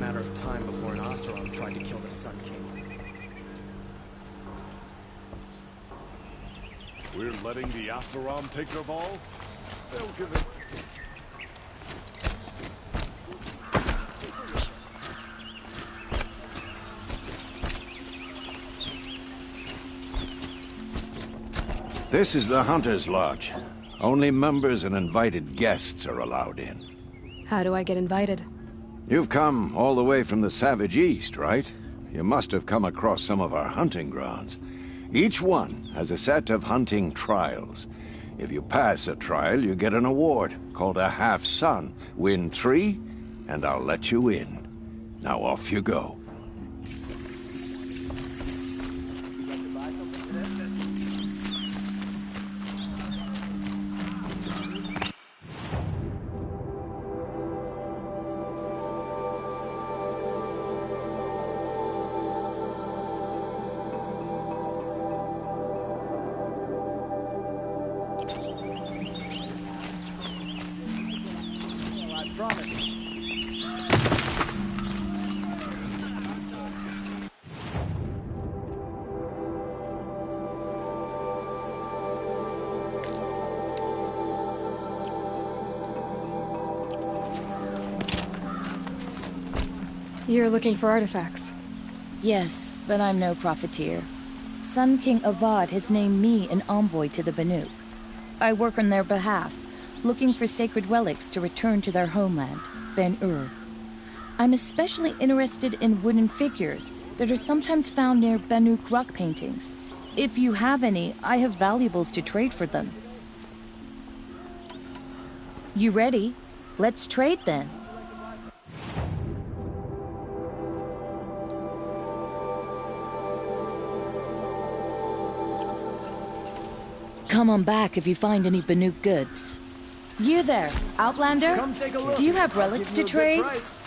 matter of time before an Oseram tried to kill the Sun King. We're letting the Oseram take Naval? They'll give it... This is the Hunter's Lodge. Only members and invited guests are allowed in. How do I get invited? You've come all the way from the Savage East, right? You must have come across some of our hunting grounds. Each one has a set of hunting trials. If you pass a trial, you get an award called a half-sun. Win 3, and I'll let you in. Now off you go. You're looking for artifacts. Yes, but I'm no profiteer. Sun King Avad has named me an envoy to the Banuk. I work on their behalf, looking for sacred relics to return to their homeland, Ben-Ur. I'm especially interested in wooden figures that are sometimes found near Banuk rock paintings. If you have any, I have valuables to trade for them. You ready? Let's trade then. Come on back if you find any Banuk goods. You there, Outlander? Come take a look. Do you have relics to trade? I've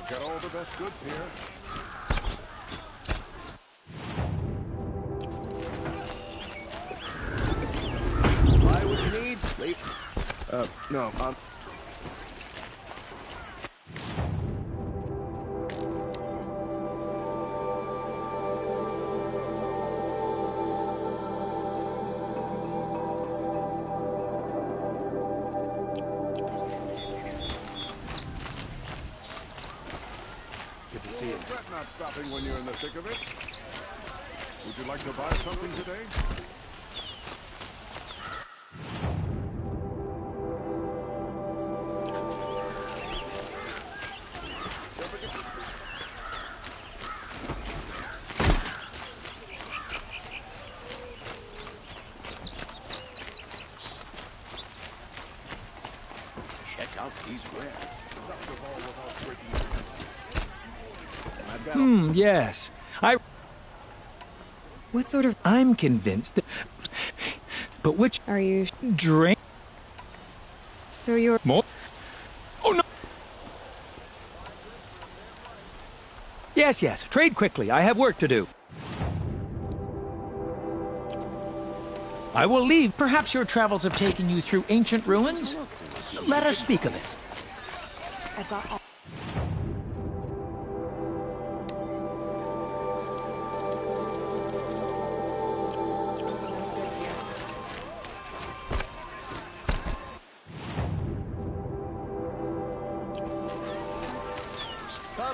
got all the best goods here. Buy what you need. Leave. No, Regret not stopping when you're in the thick of it. Would you like to buy something today? Check out these wares. Yes. What sort of... I'm convinced that... But which... Are you... Drink... So you're... More? Oh, no! Yes, yes. Trade quickly. I have work to do. I will leave. Perhaps your travels have taken you through ancient ruins? Let us speak of it. I've got all...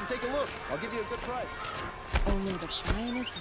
come take a look. I'll give you a good price. Only the finest...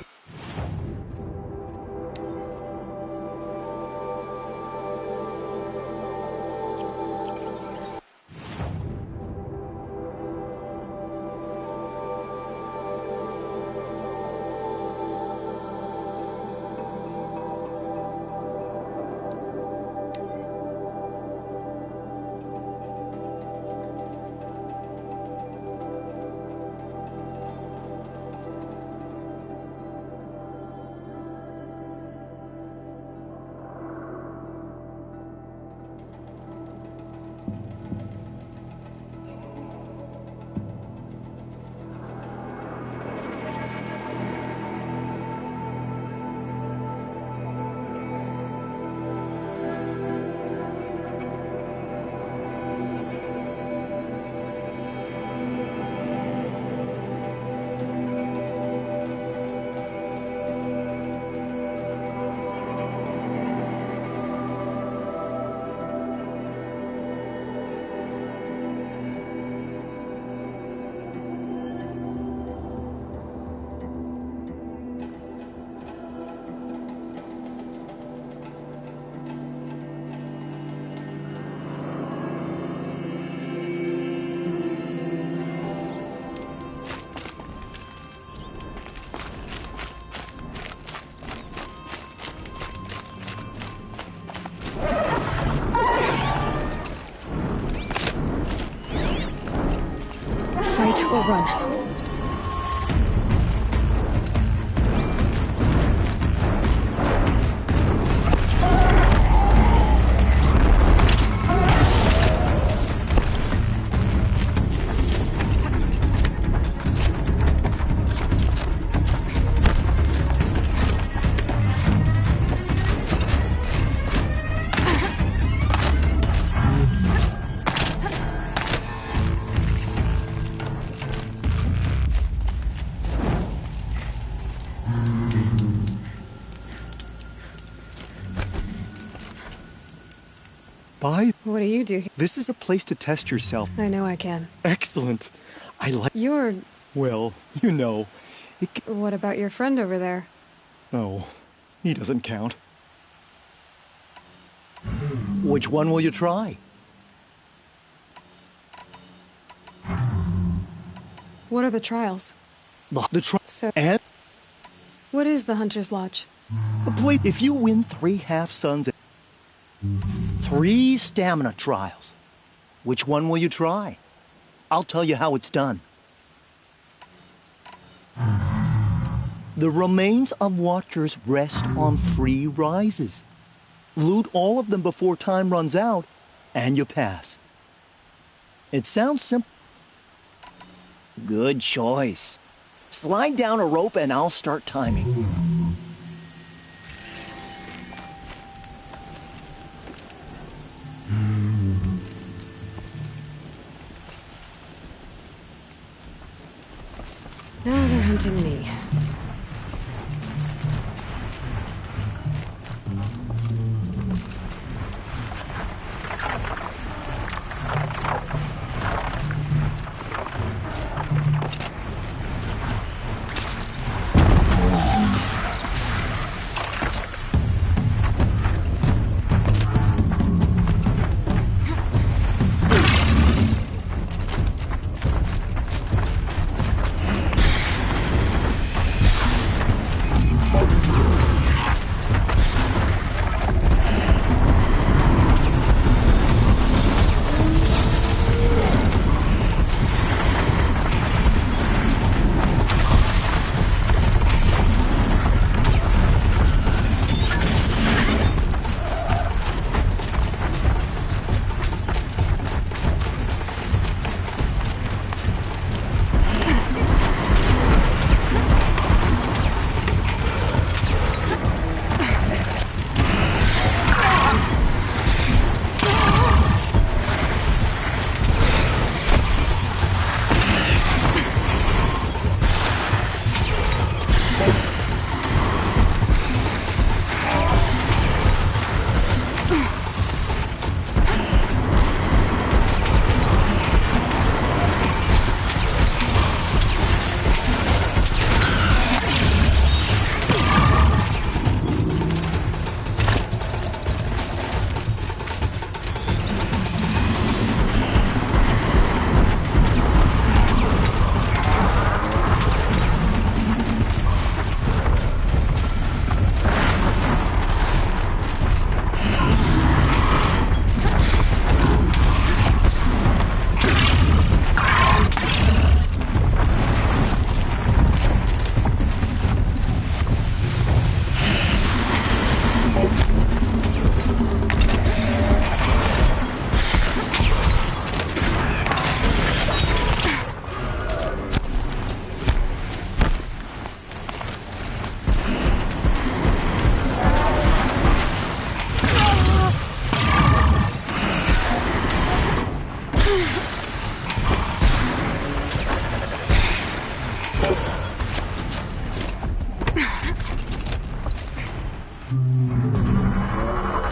we'll run. Bye. What do you do here? This is a place to test yourself. I know I can. Excellent. I like... You're... Well, you know. What about your friend over there? Oh, he doesn't count. Which one will you try? What are the trials? So, And what is the Hunter's Lodge? please, if you win 3 half-suns, 3 stamina trials, which one will you try? I'll tell you how it's done. The remains of Watchers rest on 3 rises. Loot all of them before time runs out, and you pass. It sounds simple. Good choice. Slide down a rope and I'll start timing. Now they're hunting me.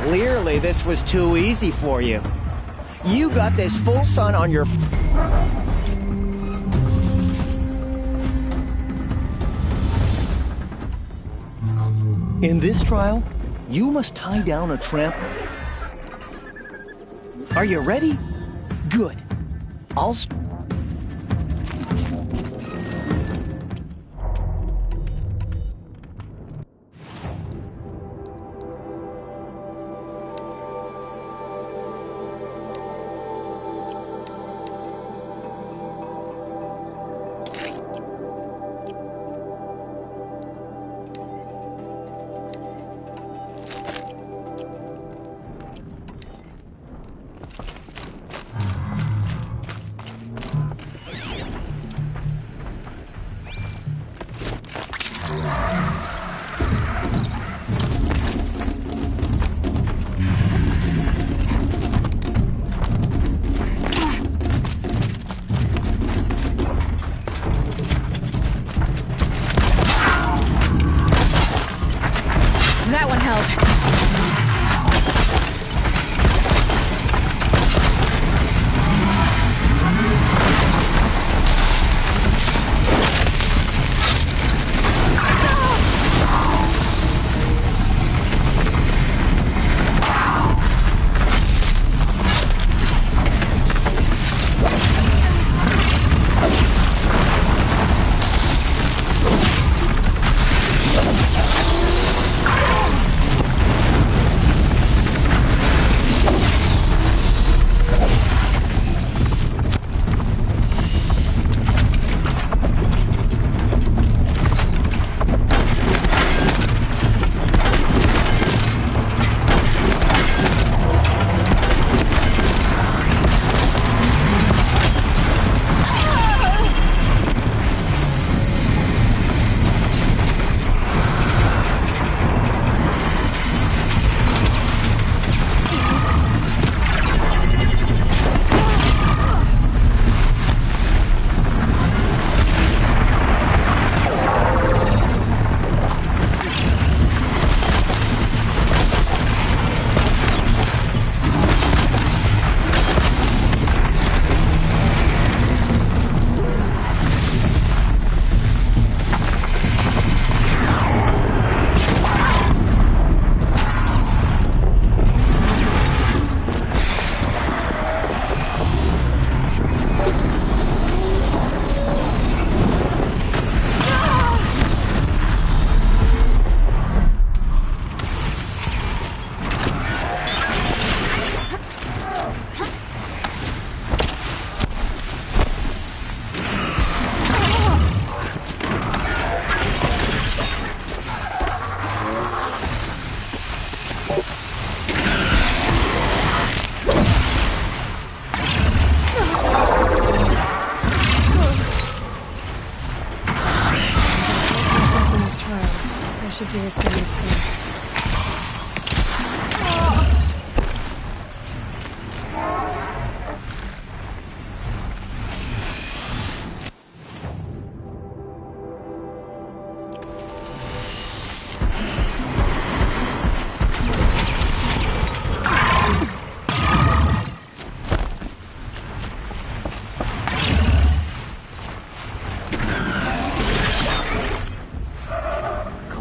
Clearly, this was too easy for you. You got this full sun on your... In this trial, you must tie down a tramp. Are you ready? Good. I'll...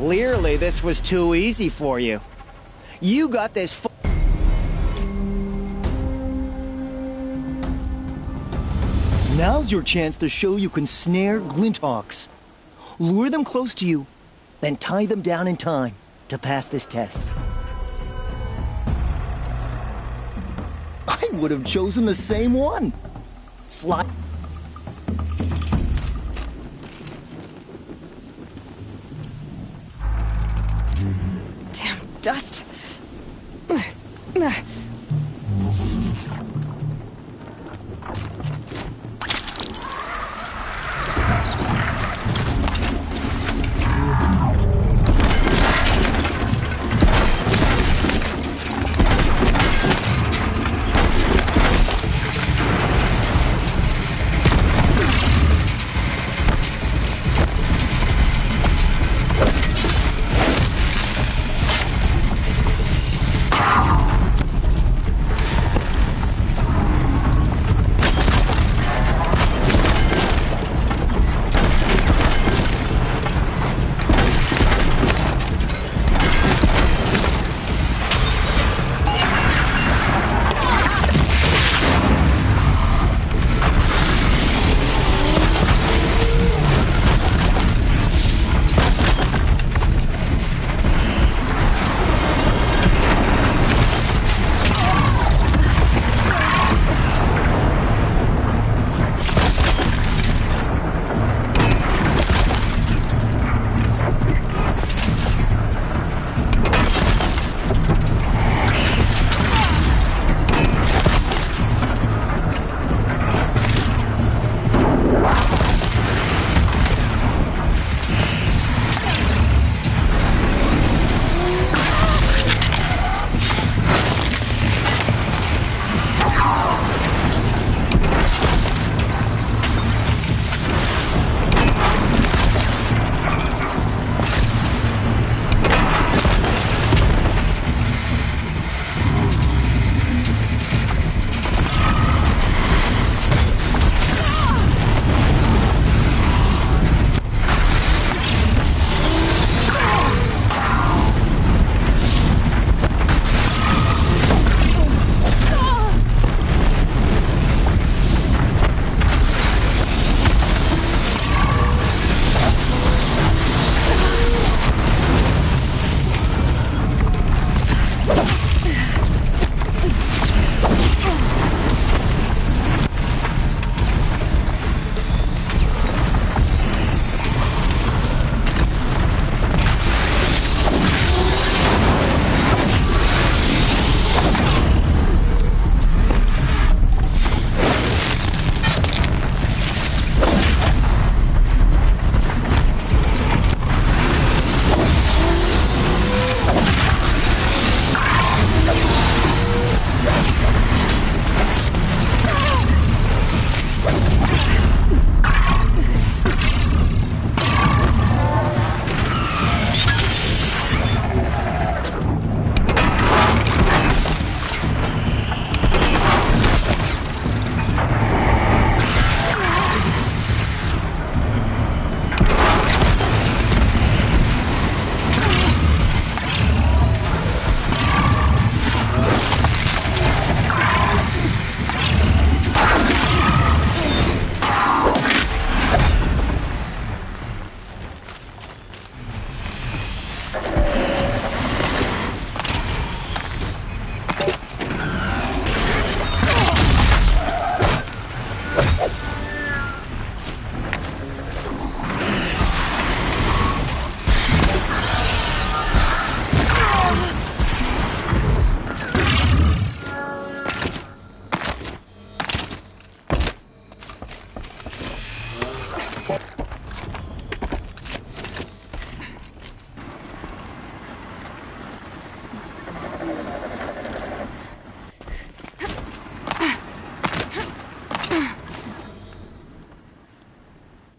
Clearly, this was too easy for you. You got this Now's your chance to show you can snare Glinthawks. Lure them close to you, then tie them down in time to pass this test. I would have chosen the same one. Slide. Damn dust.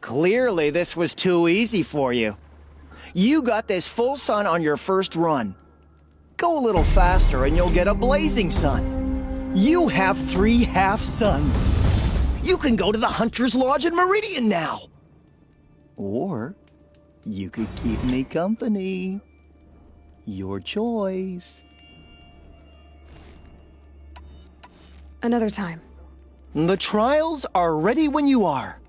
Clearly, this was too easy for you. You got this full sun on your first run. Go a little faster and you'll get a blazing sun. You have 3 half suns. You can go to the Hunter's Lodge in Meridian now. Or You could keep me company. Your choice. Another time. The trials are ready when you are.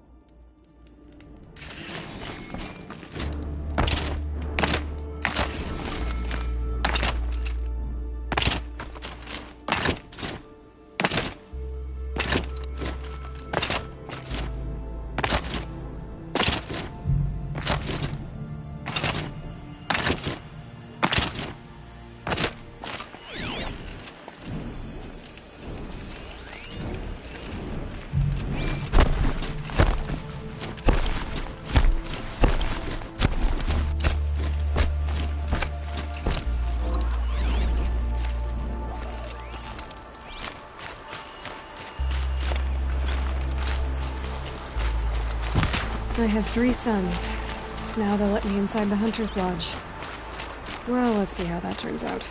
I have 3 sons. Now they'll let me inside the Hunter's Lodge. Well, let's see how that turns out.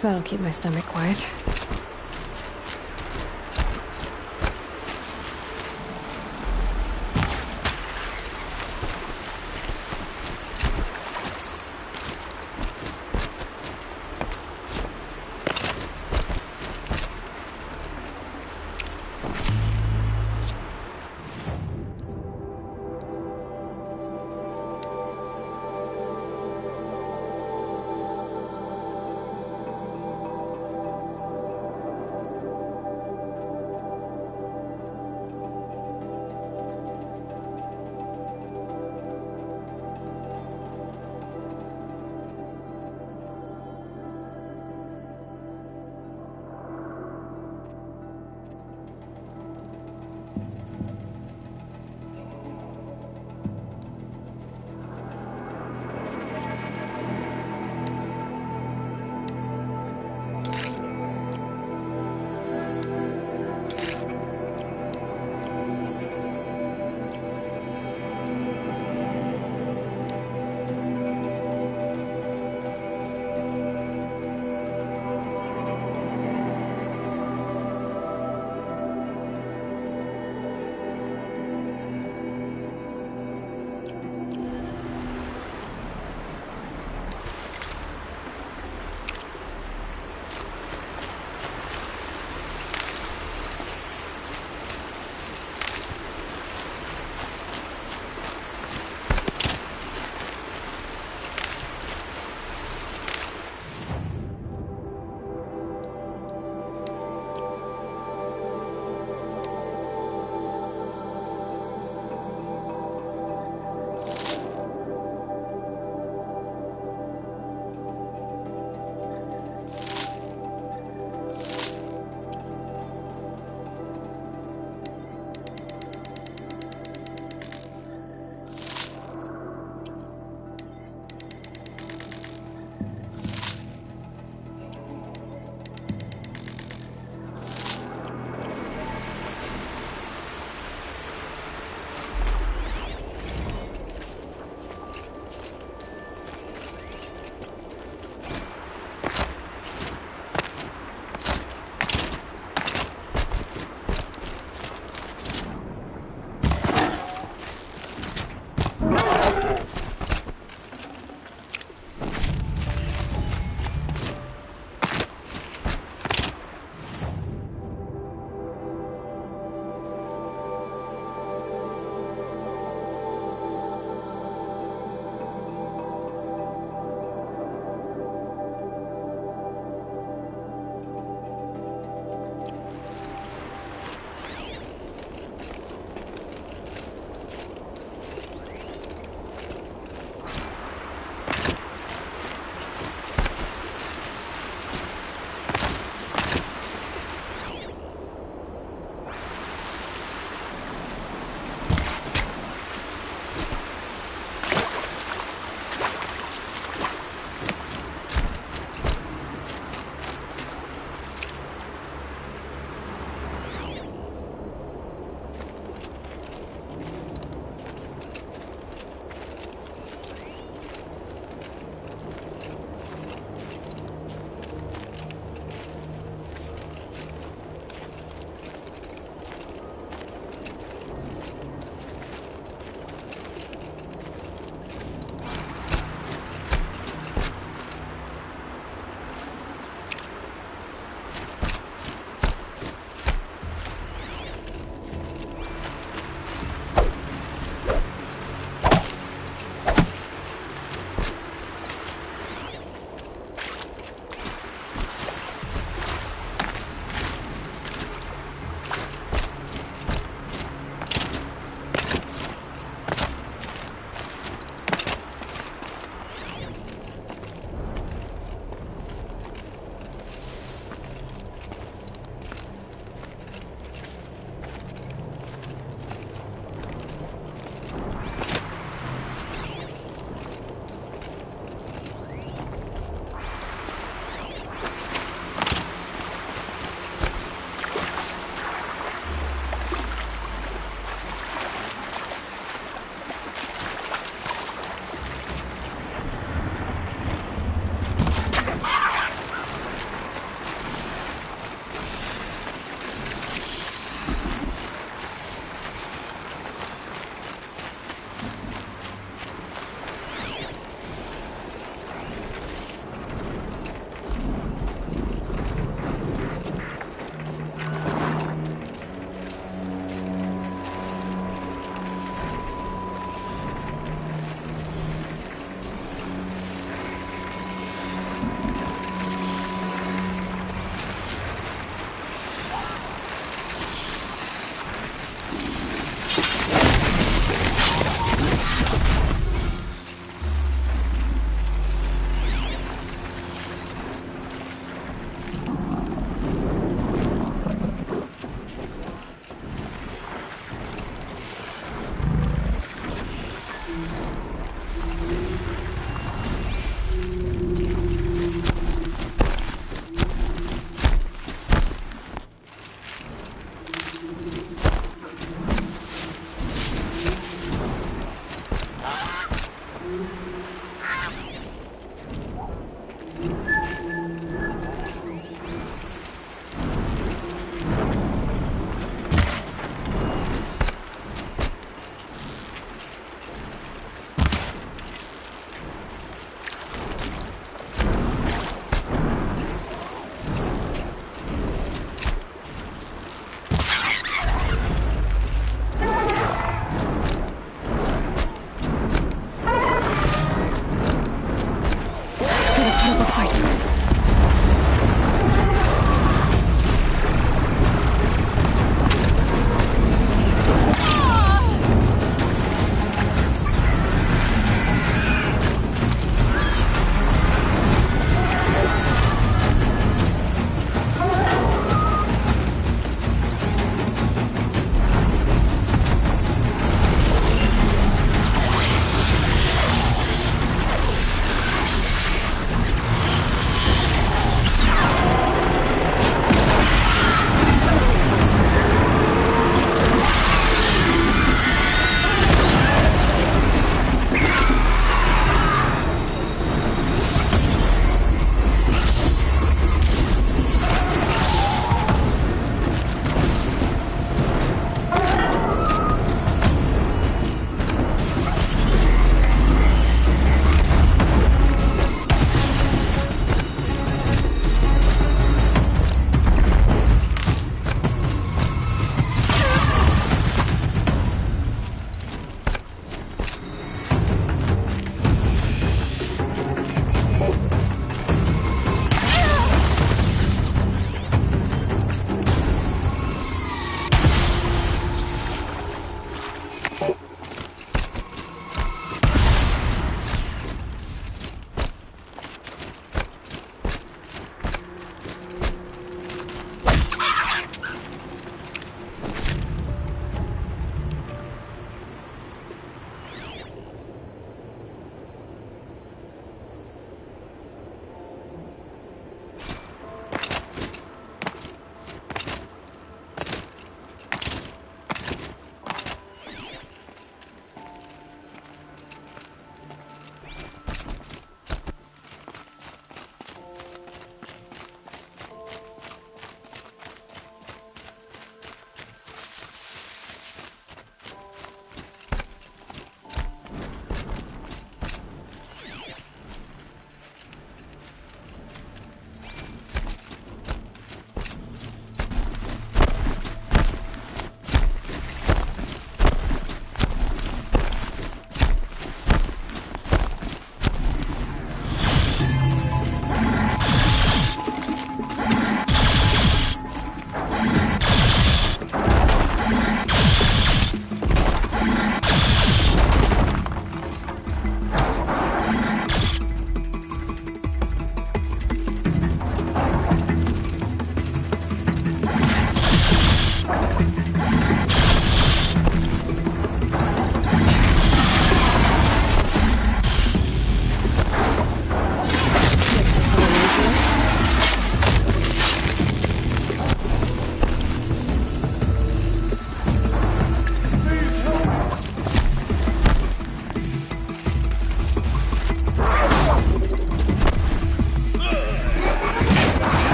That'll keep my stomach quiet.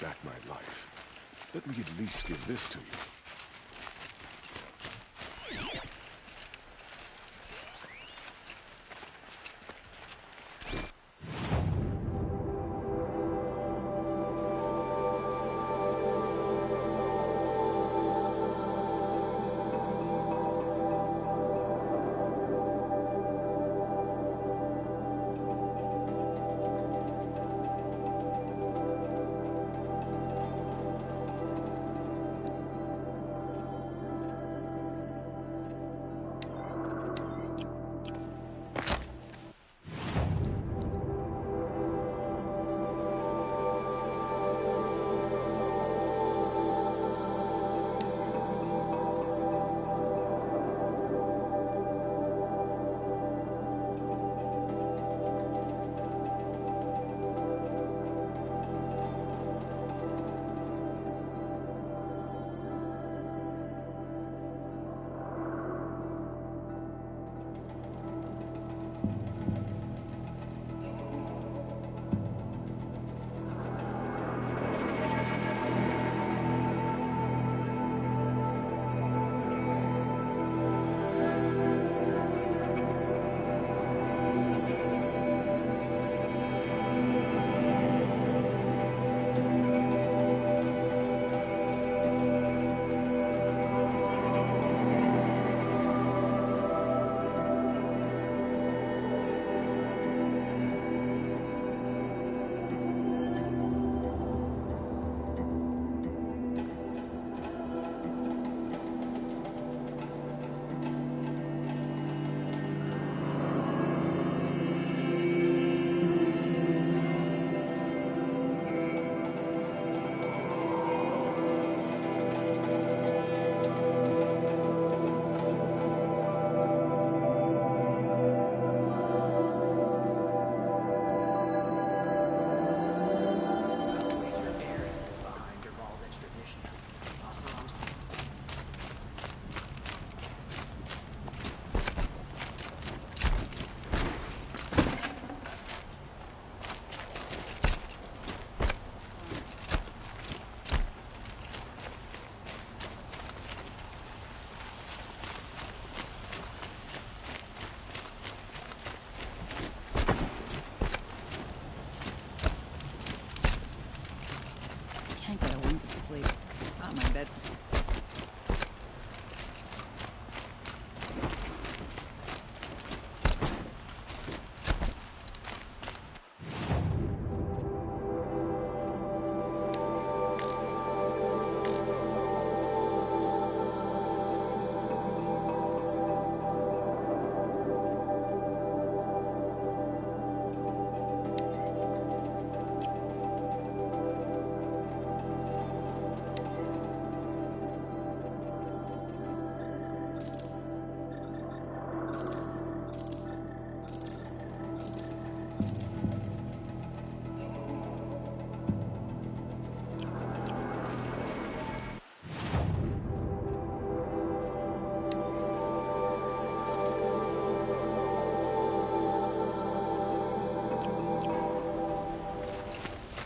that my life. Let me at least give this to you.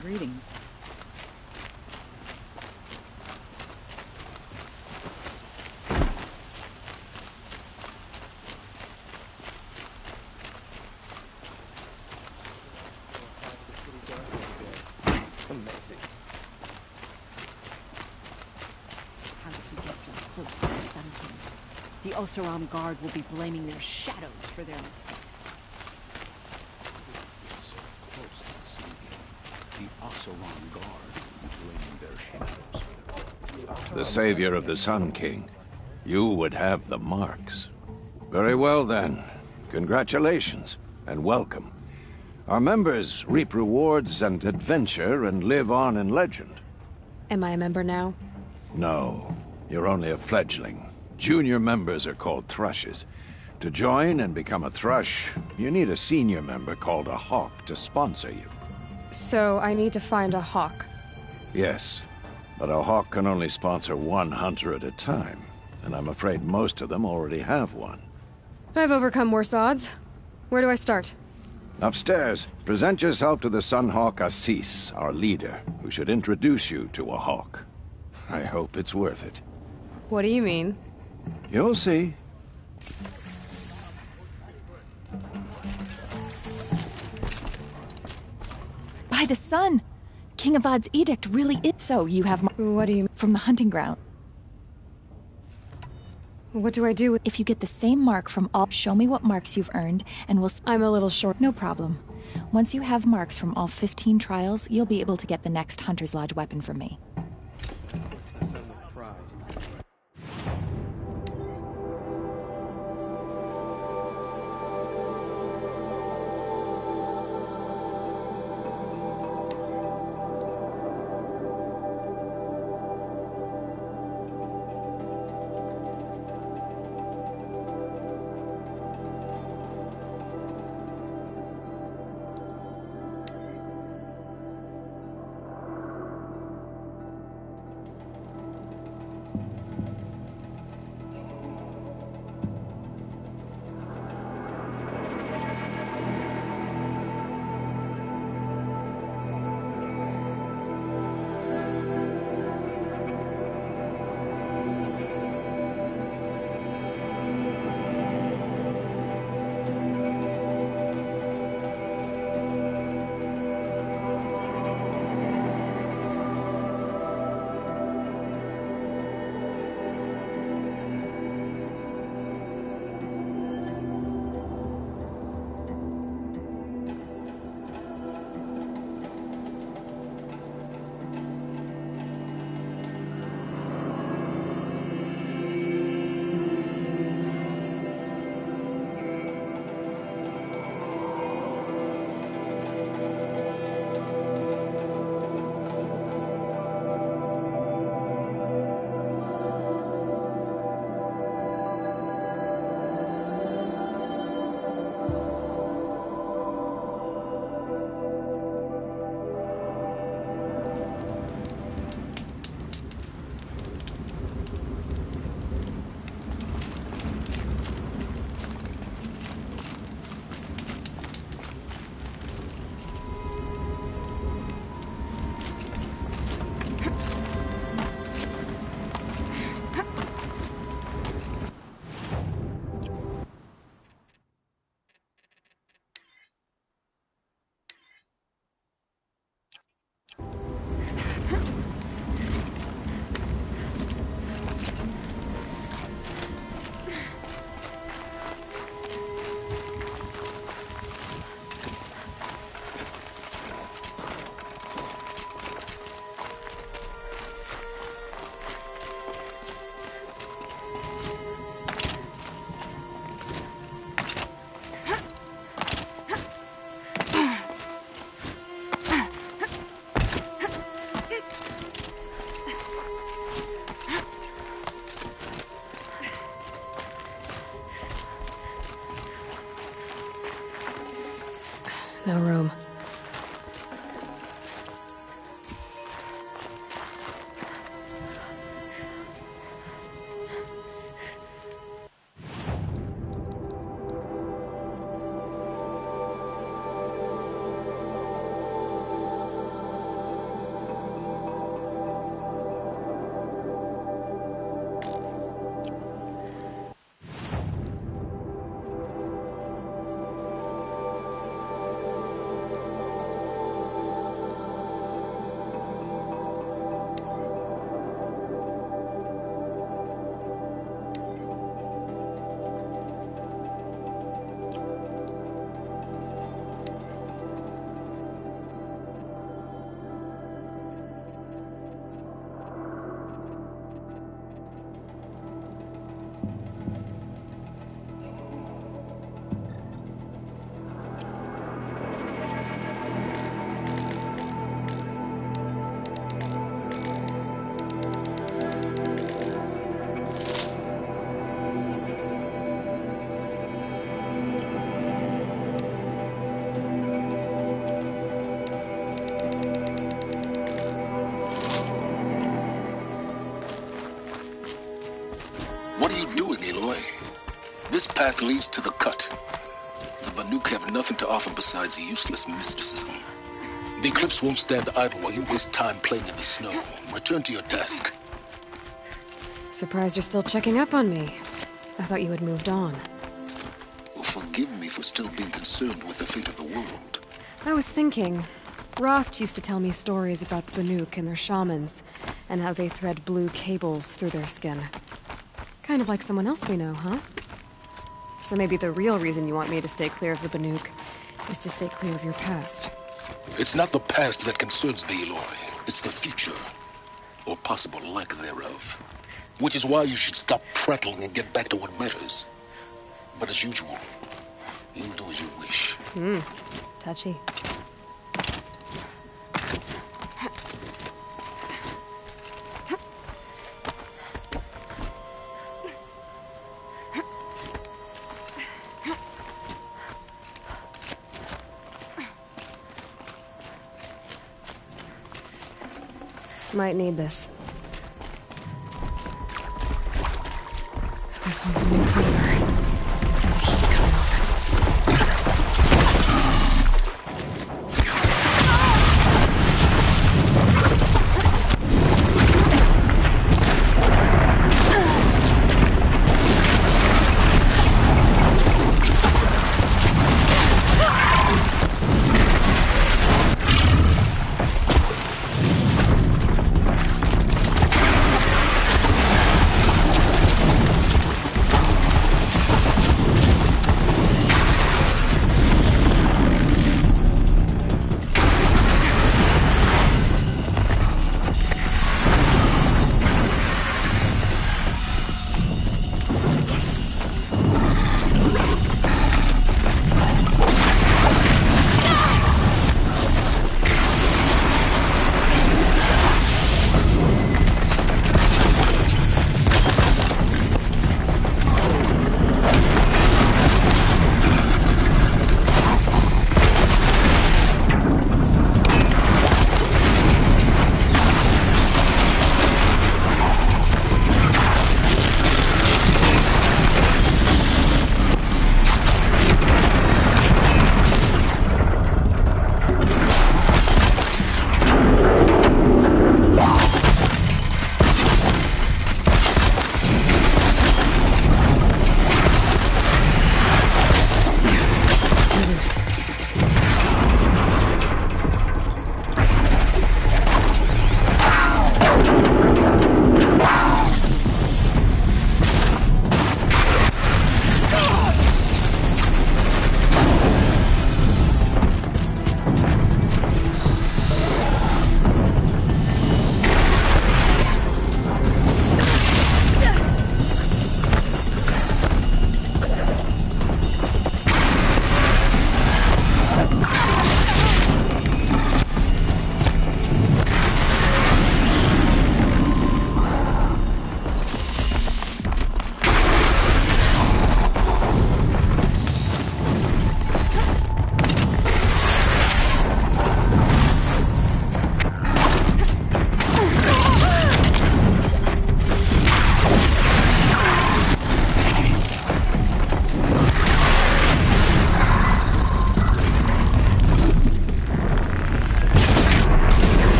Greetings. Amazing. How did we get so close to the Sun King? The Oseram Guard will be blaming their shadows for their mistakes. The Oseram Guard will be blaming their shadows. The savior of the Sun King. You would have the marks. Very well then. Congratulations, and welcome. Our members reap rewards and adventure and live on in legend. Am I a member now? No, you're only a fledgling. Junior members are called Thrushes. To join and become a Thrush, you need a senior member called a Hawk to sponsor you. So I need to find a Hawk. Yes, but a Hawk can only sponsor one hunter at a time, and I'm afraid most of them already have one. I've overcome worse odds. Where do I start? Upstairs, present yourself to the Sunhawk Assis, our leader, who should introduce you to a hawk. I hope it's worth it. What do you mean? You'll see. By the sun! King Avad's edict really is so. You have What do you... from the hunting ground. What do I do with... If you get the same mark from all, show me what marks you've earned, and we'll... I'm a little short. No problem. Once you have marks from all 15 trials, you'll be able to get the next Hunter's Lodge weapon from me. No room. What are you doing, Aloy? This path leads to the cut. The Banuk have nothing to offer besides useless mysticism. The Eclipse won't stand idle while you waste time playing in the snow. Return to your task. Surprised you're still checking up on me. I thought you had moved on. Well, forgive me for still being concerned with the fate of the world. I was thinking, Rost used to tell me stories about the Banuk and their shamans, and how they thread blue cables through their skin. Kind of like someone else we know, huh? So maybe the real reason you want me to stay clear of the Banuk is to stay clear of your past. It's not the past that concerns me, Aloy. It's the future. Or possible lack thereof. Which is why you should stop prattling and get back to what matters. But as usual, you'll do as you wish. Touchy. Might need this. This one's a new predator. I can see the heat coming off it.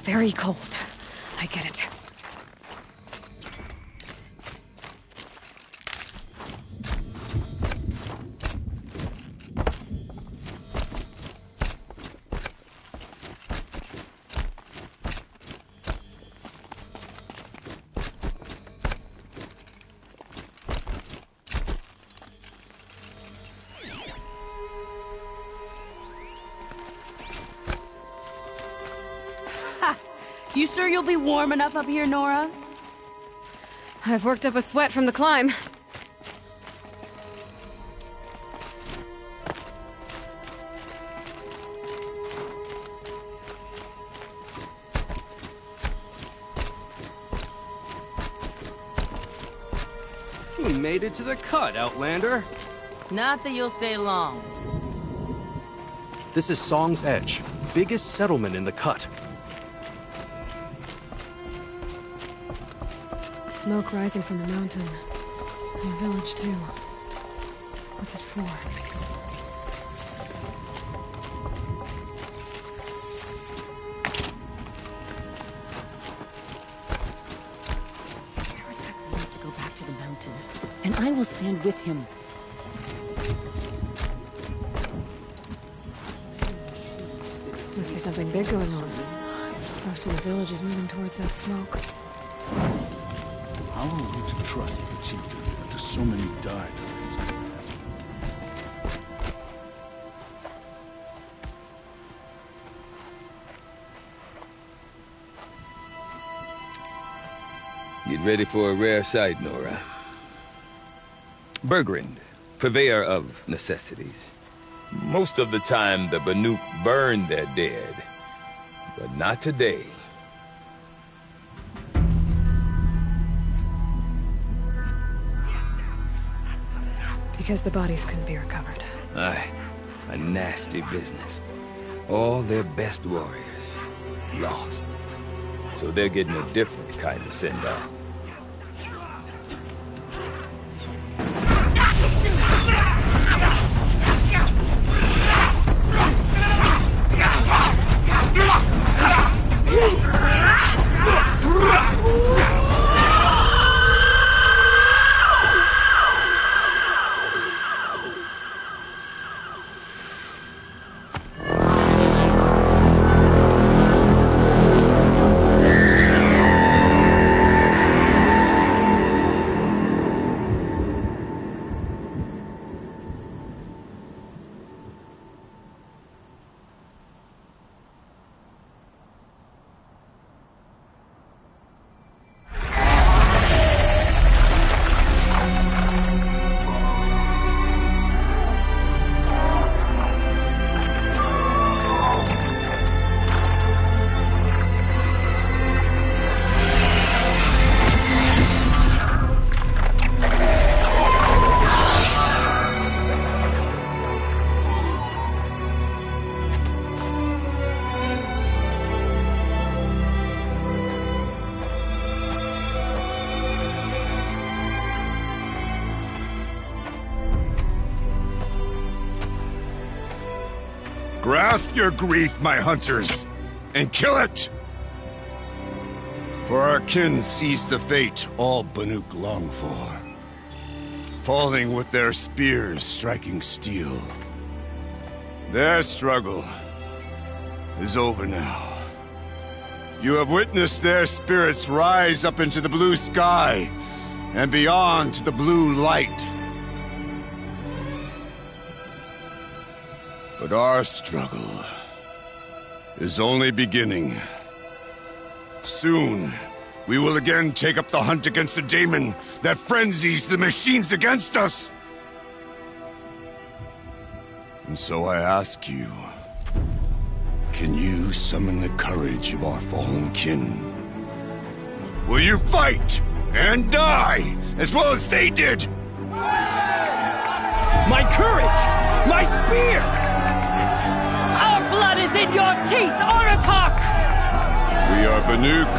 very cold. I get it. You sure you'll be warm enough up here, Nora? I've worked up a sweat from the climb. You made it to the cut, Outlander. Not that you'll stay long. This is Song's Edge, biggest settlement in the cut. Smoke rising from the mountain. And the village, too. What's it for? Aratak wants to go back to the mountain, and I will stand with him. Must be something big going on. Most of the village is moving towards that smoke. How are we to trust the chieftain after so many died under his command? Get ready for a rare sight, Nora. Bergrand, purveyor of necessities. Most of the time, the Banuk burn their dead, but not today. Because the bodies couldn't be recovered. Aye, a nasty business. All their best warriors lost. So they're getting a different kind of send-off. Grasp your grief, my hunters, and kill it! For our kin sees the fate all Banuk long for. Falling with their spears striking steel. Their struggle is over now. You have witnessed their spirits rise up into the blue sky and beyond to the blue light. But our struggle is only beginning. Soon, we will again take up the hunt against the daemon that frenzies the machines against us. And so I ask you, can you summon the courage of our fallen kin? Will you fight and die as well as they did? My courage! My spear! Our blood is in your teeth, Aratak! We are Banuk.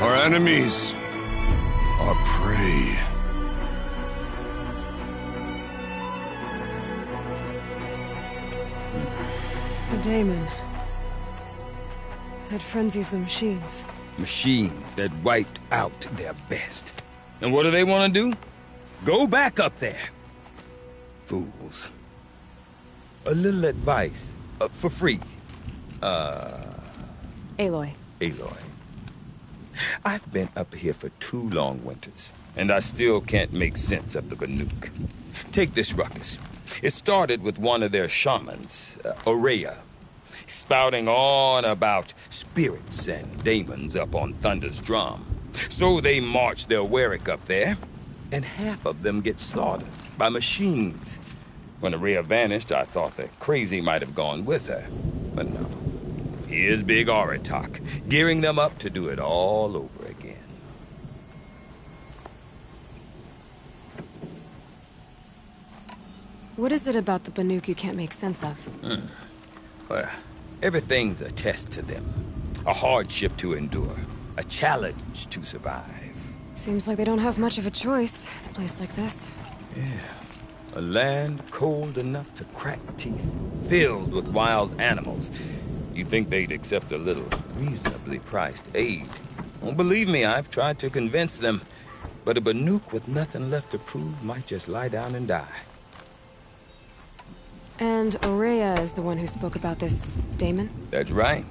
Our enemies are prey. The daemon. It frenzies the machines. Machines that wiped out their best. And what do they want to do? Go back up there. Fools. A little advice. For free. Aloy. Aloy. I've been up here for 2 long winters, and I still can't make sense of the Banuk. Take this ruckus. It started with one of their shamans, Ourea, spouting on about spirits and demons up on Thunder's drum. So they march their Werik up there, and half of them get slaughtered by machines. When Ourea vanished, I thought the crazy might have gone with her, but no. Here's Big Aratak, gearing them up to do it all over again. What is it about the Banuk you can't make sense of? Well, everything's a test to them. A hardship to endure. A challenge to survive. Seems like they don't have much of a choice in a place like this. Yeah. A land cold enough to crack teeth, filled with wild animals. You'd think they'd accept a little reasonably priced aid. Well, believe me, I've tried to convince them. But a Banuk with nothing left to prove might just lie down and die. And Ourea is the one who spoke about this daemon? That's right.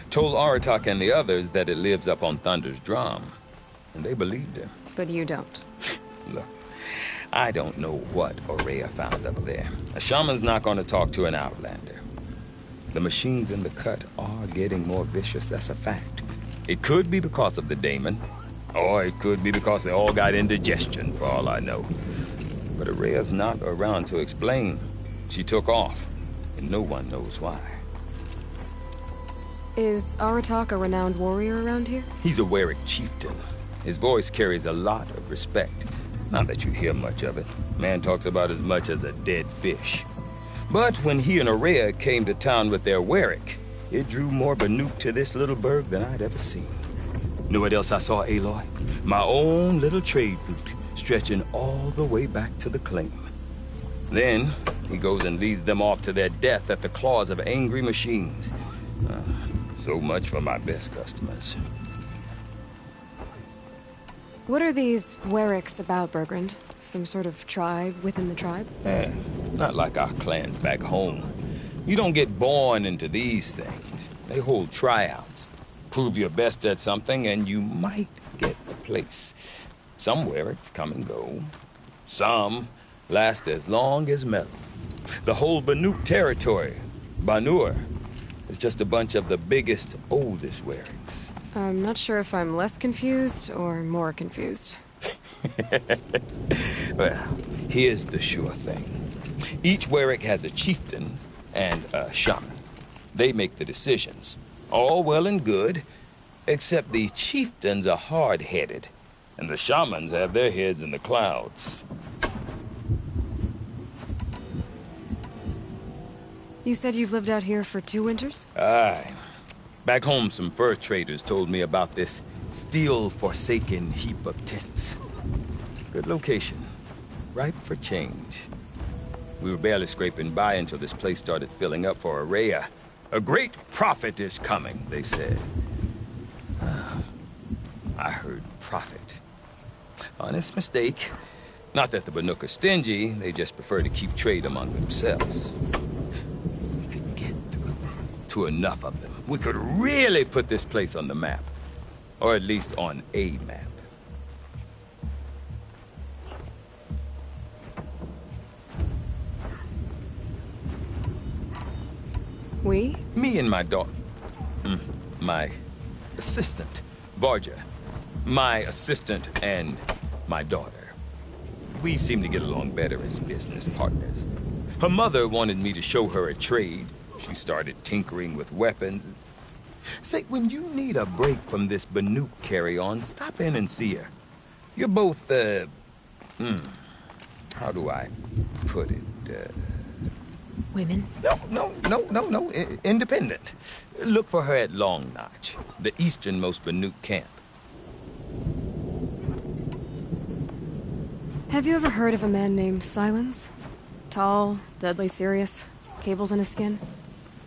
Told Aratak and the others that it lives up on Thunder's drum. And they believed him. But you don't. Look, I don't know what Ourea found up there. A shaman's not going to talk to an outlander. The machines in the cut are getting more vicious, that's a fact. It could be because of the daemon, or it could be because they all got indigestion, for all I know. But Ourea's not around to explain. She took off, and no one knows why. Is Aratak a renowned warrior around here? He's a Werik chieftain. His voice carries a lot of respect. Not that you hear much of it. Man talks about as much as a dead fish. But when he and Ourea came to town with their Werik, it drew more Banuk to this little burg than I'd ever seen. Know what else I saw, Aloy? My own little trade route, stretching all the way back to the claim. Then, he goes and leads them off to their death at the claws of angry machines. So much for my best customers. What are these Weriks about, Bergrand? Some sort of tribe within the tribe? Not like our clans back home. You don't get born into these things. They hold tryouts. Prove your best at something and you might get a place. Some Weriks come and go. Some last as long as metal. The whole Banuk territory, Banur, is just a bunch of the biggest, oldest Weriks. I'm not sure if I'm less confused or more confused. Well, here's the sure thing. Each Werik has a chieftain and a shaman. They make the decisions. All well and good, except the chieftains are hard-headed, and the shamans have their heads in the clouds. You said you've lived out here for 2 winters? Aye. Back home, some fur traders told me about this steel-forsaken heap of tents. Good location. Ripe for change. We were barely scraping by until this place started filling up for Ourea. A great prophet is coming, they said. I heard prophet. Honest mistake. Not that the Banuk are stingy, they just prefer to keep trade among themselves. We could get through to enough of them. We could really put this place on the map. Or at least on a map. We? Me and my daughter. My assistant, Varja. My assistant and my daughter. We seem to get along better as business partners. Her mother wanted me to show her a trade. She started tinkering with weapons. Say, when you need a break from this Banuk carry-on, stop in and see her. You're both, how do I put it, Women? No. Independent. Look for her at Long Notch, the easternmost Banuk camp. Have you ever heard of a man named Silence? Tall, deadly serious, cables in his skin?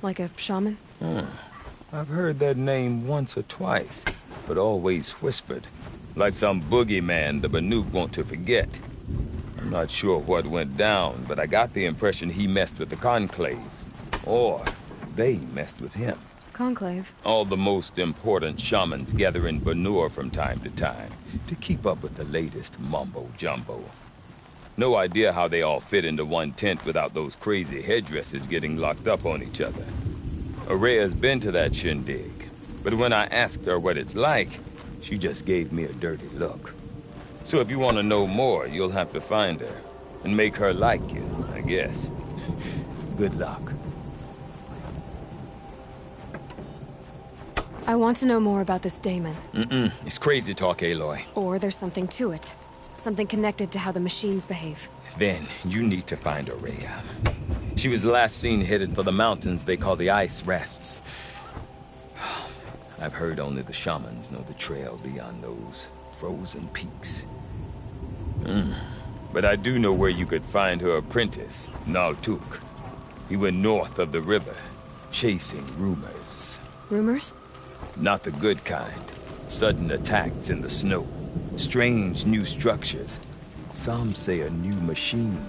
Like a shaman? I've heard that name once or twice, but always whispered. Like some boogeyman the Banuk want to forget. I'm not sure what went down, but I got the impression he messed with the Conclave. Or they messed with him. Conclave? All the most important shamans gather in Banur from time to time to keep up with the latest mumbo-jumbo. No idea how they all fit into one tent without those crazy headdresses getting locked up on each other. Araya's been to that shindig, but when I asked her what it's like, she just gave me a dirty look. So if you want to know more, you'll have to find her and make her like you, I guess. Good luck. I want to know more about this Daemon. It's crazy talk, Aloy. Or there's something to it. Something connected to how the machines behave. Then you need to find Araya. She was last seen headed for the mountains they call the Ice Rests. I've heard only the shamans know the trail beyond those frozen peaks. But I do know where you could find her apprentice, Naltuk. He went north of the river, chasing rumors. Rumors? Not the good kind. Sudden attacks in the snow. Strange new structures. Some say a new machine,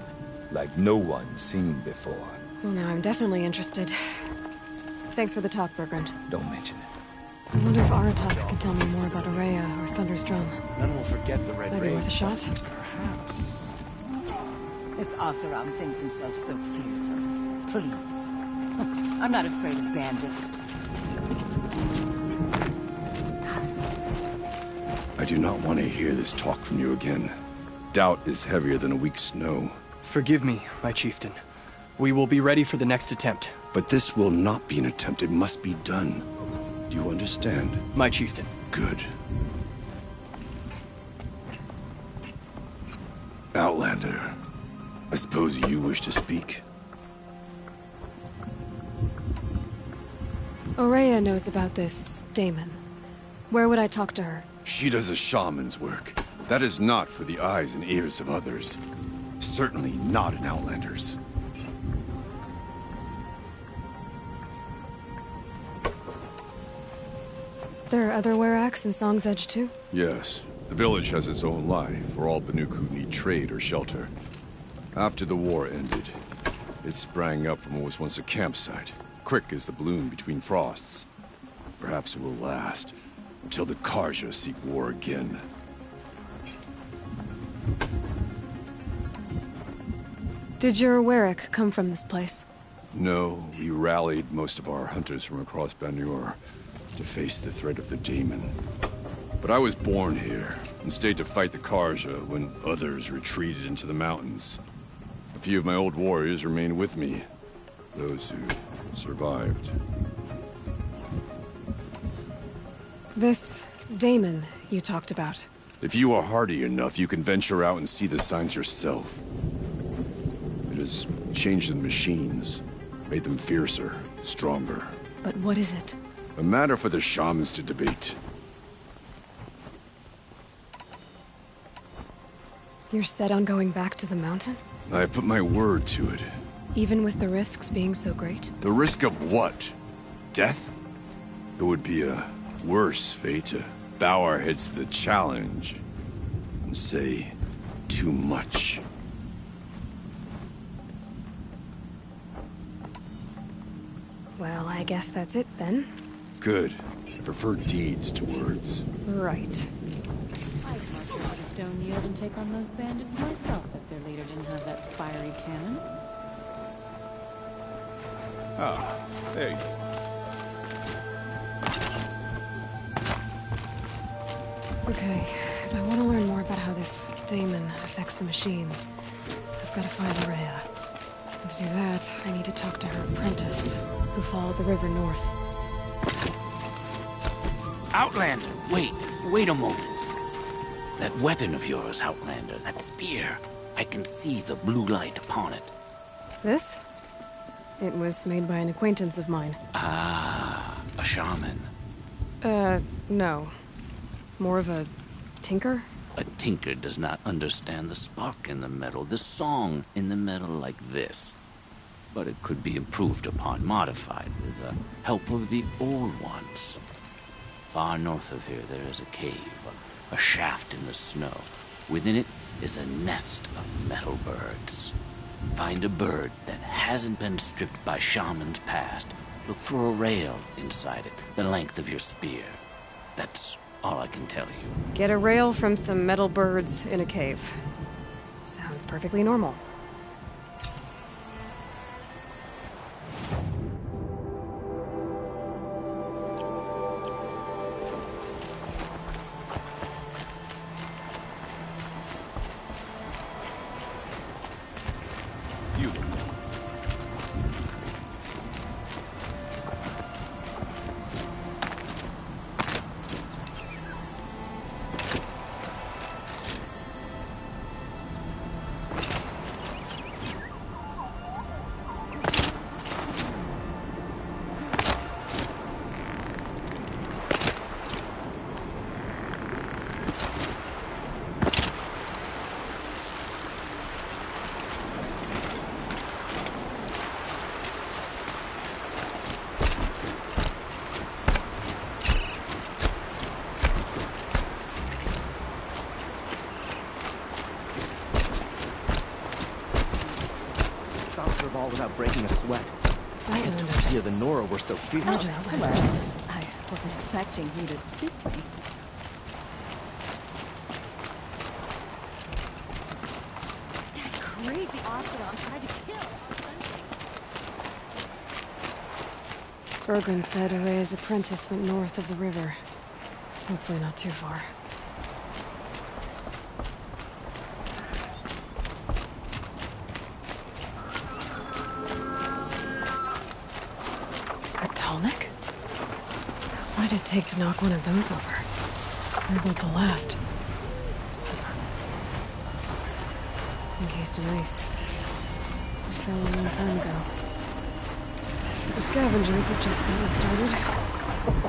like no one's seen before. Well, now I'm definitely interested. Thanks for the talk, Bergrand. Don't mention it. I wonder if Aratak can tell me more about Araya or Thunder's drum. None will forget the Red Might be worth a shot. Perhaps. This Oseram thinks himself so fearsome. Please. I'm not afraid of bandits. I do not want to hear this talk from you again. Doubt is heavier than a week's snow. Forgive me, my chieftain. We will be ready for the next attempt. But this will not be an attempt. It must be done. Do you understand? My chieftain. Good. Outlander, I suppose you wish to speak? Araya knows about this Daemon. Where would I talk to her? She does a shaman's work. That is not for the eyes and ears of others. Certainly not an Outlander's. There are other Weraks in Song's Edge too? Yes. The village has its own life for all Banuk who need trade or shelter. After the war ended, it sprang up from what was once a campsite, quick as the bloom between frosts. Perhaps it will last, until the Karja seek war again. Did your Werak come from this place? No, we rallied most of our hunters from across Banur to face the threat of the Daemon. But I was born here, and stayed to fight the Karja when others retreated into the mountains. A few of my old warriors remained with me, those who survived. This Daemon you talked about. If you are hardy enough, you can venture out and see the signs yourself. It has changed the machines, made them fiercer, stronger. But what is it? A matter for the shamans to debate. You're set on going back to the mountain? I have put my word to it. Even with the risks being so great? The risk of what? Death? It would be a worse fate to bow our heads to the challenge and say too much. Well, I guess that's it then. Good. I prefer deeds to words. Right. I'd much rather stone yield and take on those bandits myself if their leader didn't have that fiery cannon. Ah, there you go. Okay, if I want to learn more about how this Daemon affects the machines, I've got to find Araya. And to do that, I need to talk to her apprentice, who followed the river north. Outlander, wait a moment. That weapon of yours, Outlander, that spear. I can see the blue light upon it. This? It was made by an acquaintance of mine. Ah, a shaman. No. More of a tinker? A tinker does not understand the spark in the metal, the song in the metal like this. but it could be improved upon, modified, with the help of the old ones. Far north of here, there is a cave, a shaft in the snow. Within it is a nest of metal birds. Find a bird that hasn't been stripped by shamans past. Look for a rail inside it, the length of your spear. That's all I can tell you. Get a rail from some metal birds in a cave. Sounds perfectly normal. Without breaking a sweat. Outlanders. Yeah, the Nora were so fierce. Oh, Outlanders. I wasn't expecting you to speak to me. That crazy Oseram tried to kill our Bergren said Araya's apprentice went north of the river. Hopefully not too far. What did it take to knock one of those over? They're built to last. Encased in ice. It fell a long time ago. The scavengers have just gotten started.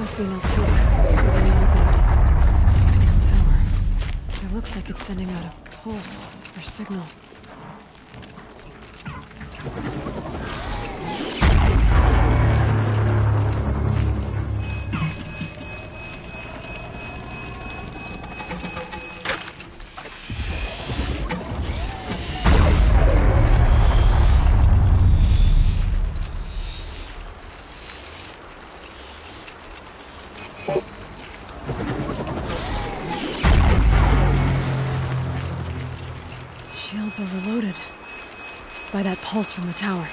must be Miltura. Power. It looks like it's sending out a pulse or signal. Shields overloaded by that pulse from the tower.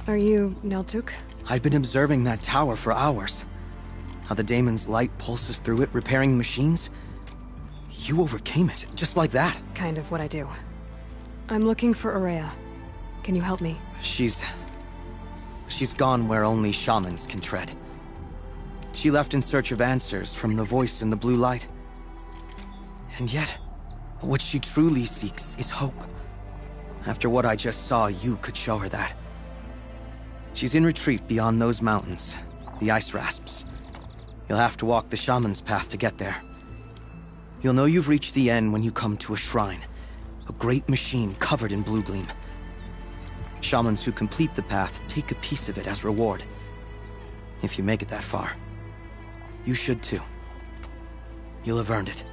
Are you Neltuk? I've been observing that tower for hours. How the daemon's light pulses through it, repairing machines. You overcame it, just like that. Kind of what I do. I'm looking for Ourea. Can you help me? She's gone where only shamans can tread. She left in search of answers from the voice in the blue light. And yet, what she truly seeks is hope. After what I just saw, you could show her that. She's in retreat beyond those mountains, the ice rasps. You'll have to walk the shaman's path to get there. You'll know you've reached the end when you come to a shrine, a great machine covered in blue gleam. Shamans who complete the path take a piece of it as reward. If you make it that far, you should too. You'll have earned it.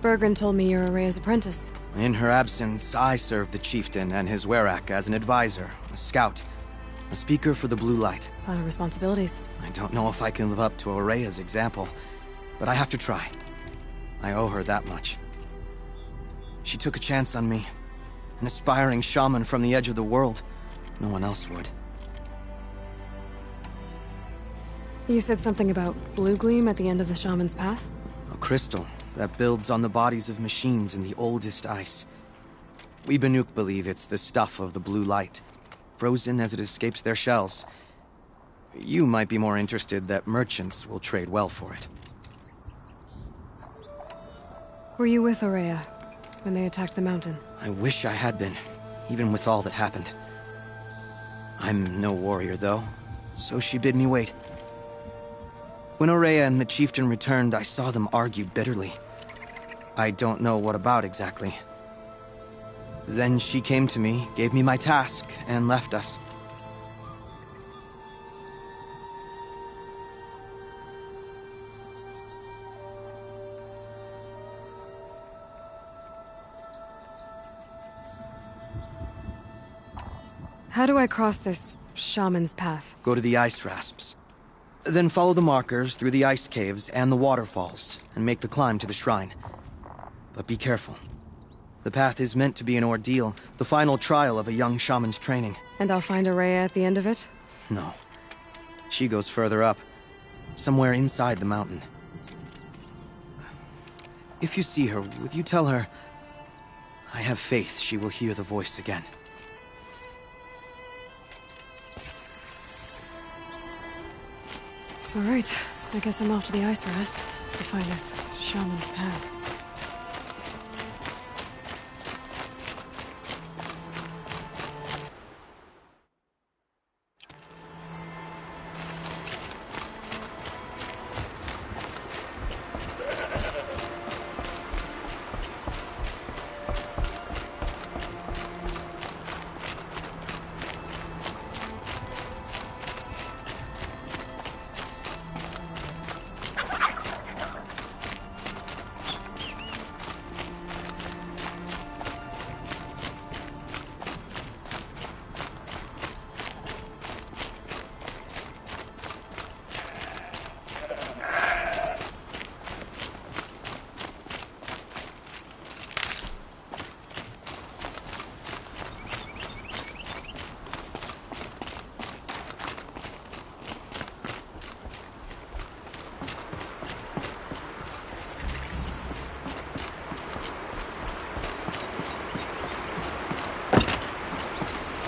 Bergren told me you're Ourea's apprentice. In her absence, I serve the chieftain and his werak as an advisor, a scout, a speaker for the blue light. A lot of responsibilities. I don't know if I can live up to Ourea's example, but I have to try. I owe her that much. She took a chance on me, an aspiring shaman from the edge of the world. No one else would. You said something about blue gleam at the end of the shaman's path? A crystal that builds on the bodies of machines in the oldest ice. We Banuk believe it's the stuff of the blue light, frozen as it escapes their shells. You might be more interested that merchants will trade well for it. Were you with Ourea when they attacked the mountain? I wish I had been, even with all that happened. I'm no warrior, though, so she bid me wait. When Ourea and the chieftain returned, I saw them argue bitterly. I don't know what about exactly. Then she came to me, gave me my task, and left us. How do I cross this shaman's path? Go to the ice rasps. Then follow the markers through the ice caves and the waterfalls, and make the climb to the shrine. But be careful. The path is meant to be an ordeal, the final trial of a young shaman's training. And I'll find Ourea at the end of it? No. She goes further up, somewhere inside the mountain. If you see her, would you tell her, I have faith she will hear the voice again. All right, I guess I'm off to the ice rasps to find this shaman's path.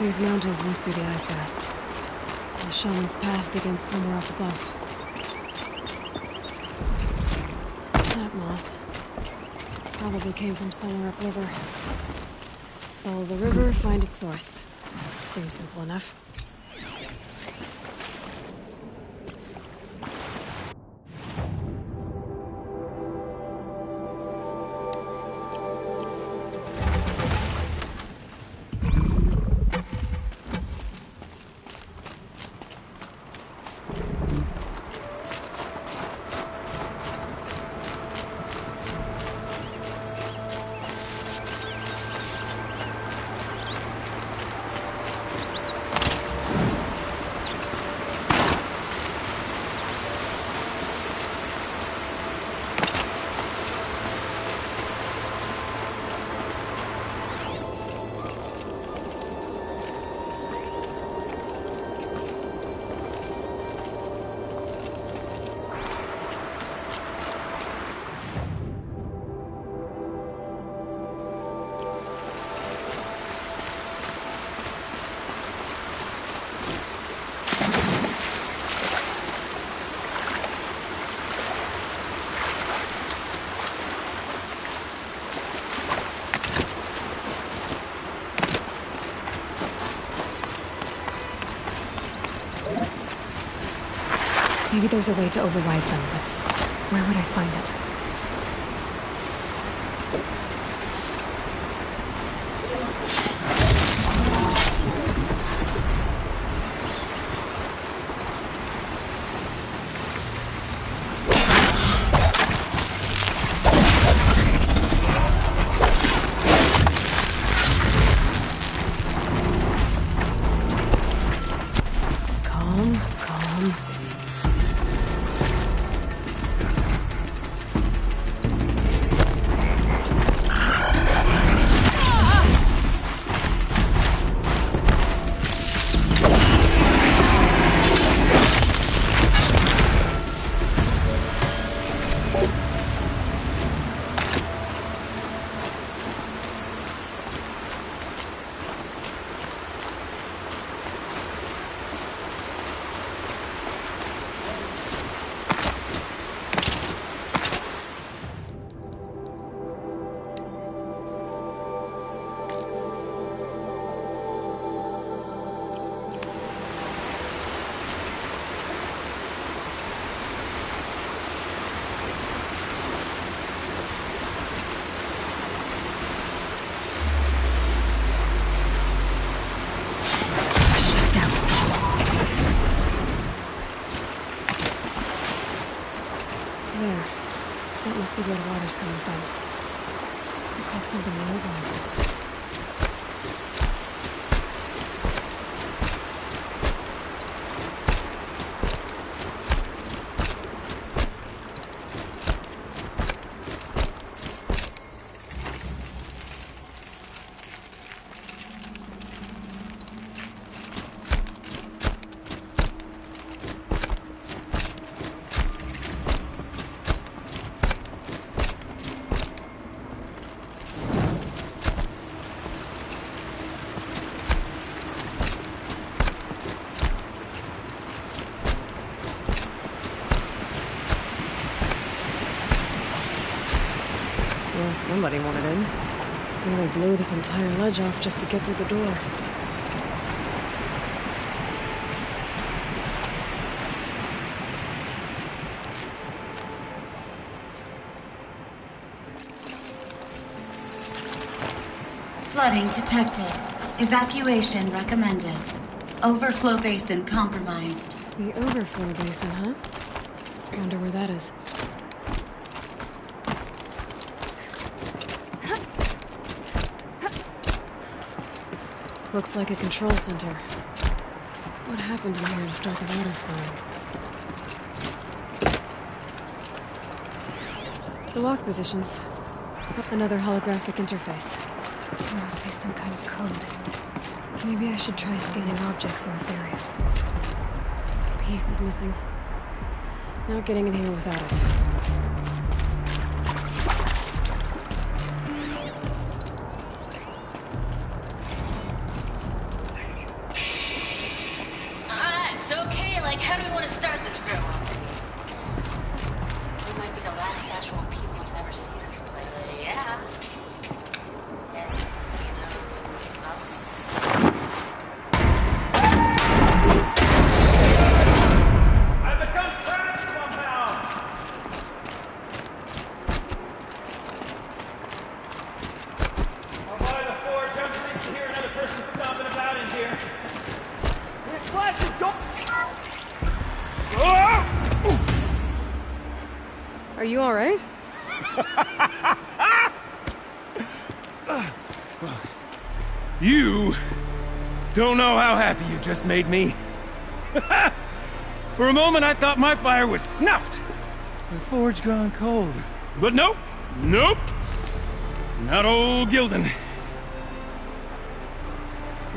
These mountains must be the ice rasps. The shaman's path begins somewhere up above. Snap moss. Probably came from somewhere upriver. Follow the river, find its source. Seems simple enough. Maybe there's a way to override them, but where would I find it? That must be where the water's coming from. Looks like something the old ones built. Well, somebody wanted in. Nearly blew this entire ledge off just to get through the door. Flooding detected. Evacuation recommended. Overflow basin compromised. The overflow basin, huh? Wonder where that is. Looks like a control center. What happened in here to start the water flowing? The lock positions. Another holographic interface. There must be some kind of code. Maybe I should try scanning objects in this area. Piece is missing. Not getting in here without it. Are you all right? You don't know how happy you just made me. For a moment, I thought my fire was snuffed. The forge gone cold. But nope. Nope. Not old Gildan.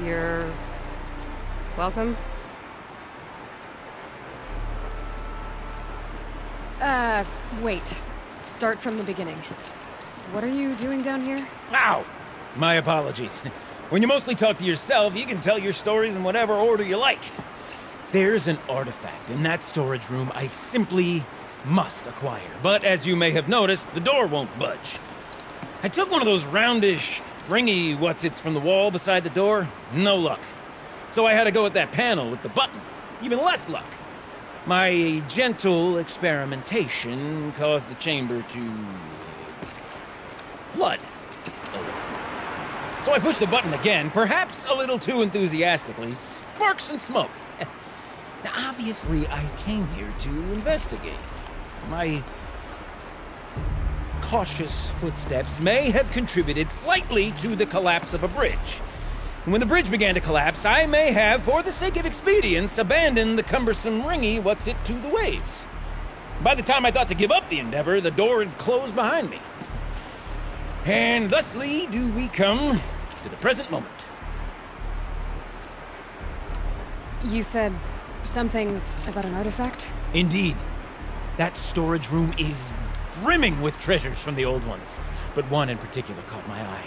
You're... welcome? Wait. Start from the beginning. What are you doing down here? Ow! My apologies. When you mostly talk to yourself, you can tell your stories in whatever order you like. There's an artifact in that storage room I simply must acquire. But as you may have noticed, the door won't budge. I took one of those roundish, ringy what's-its from the wall beside the door. No luck. So I had to go with that panel with the button. Even less luck. My gentle experimentation caused the chamber to flood a little. So I pushed the button again, perhaps a little too enthusiastically. Sparks and smoke. Now, obviously, I came here to investigate. My cautious footsteps may have contributed slightly to the collapse of a bridge. And when the bridge began to collapse, I may have, for the sake of expedience, abandoned the cumbersome ringy what's-it to the waves. By the time I thought to give up the endeavor, the door had closed behind me. And thusly do we come to the present moment. You said something about an artifact? Indeed. That storage room is brimming with treasures from the old ones, but one in particular caught my eye.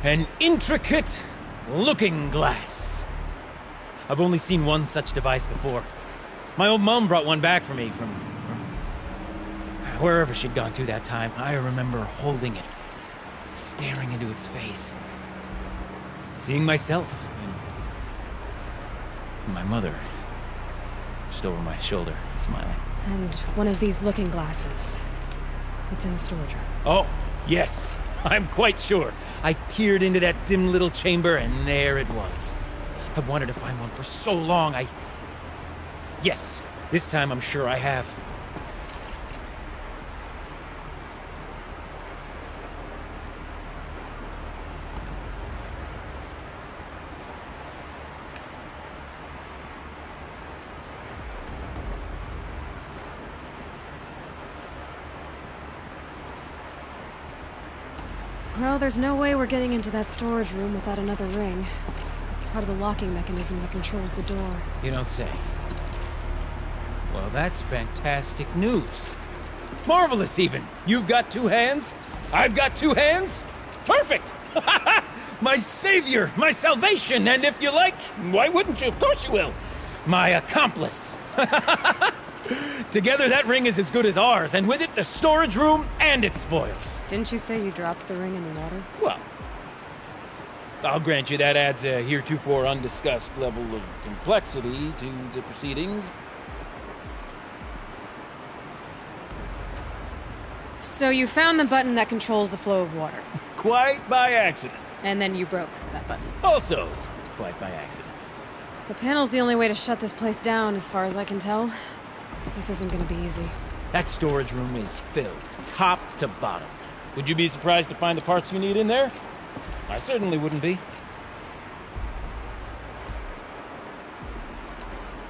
An intricate looking glass. I've only seen one such device before. My old mom brought one back for me from wherever she'd gone to that time. I remember holding it, staring into its face, seeing myself and my mother just over my shoulder, smiling. And one of these looking glasses. It's in the storage room. Oh, yes. I'm quite sure. I peered into that dim little chamber, and there it was. I've wanted to find one for so long, Yes, this time I'm sure I have. Well, there's no way we're getting into that storage room without another ring. It's part of the locking mechanism that controls the door. You don't say. Well, that's fantastic news. Marvelous, even. You've got two hands. I've got two hands. Perfect! My savior, my salvation, and if you like, why wouldn't you? Of course you will. My accomplice. Together, that ring is as good as ours, and with it, the storage room and its spoils. Didn't you say you dropped the ring in the water? Well, I'll grant you that adds a heretofore undiscussed level of complexity to the proceedings. So you found the button that controls the flow of water. Quite by accident. And then you broke that button. Also, quite by accident. The panel's the only way to shut this place down, as far as I can tell. This isn't gonna be easy. That storage room is filled, top to bottom. Would you be surprised to find the parts you need in there? I certainly wouldn't be.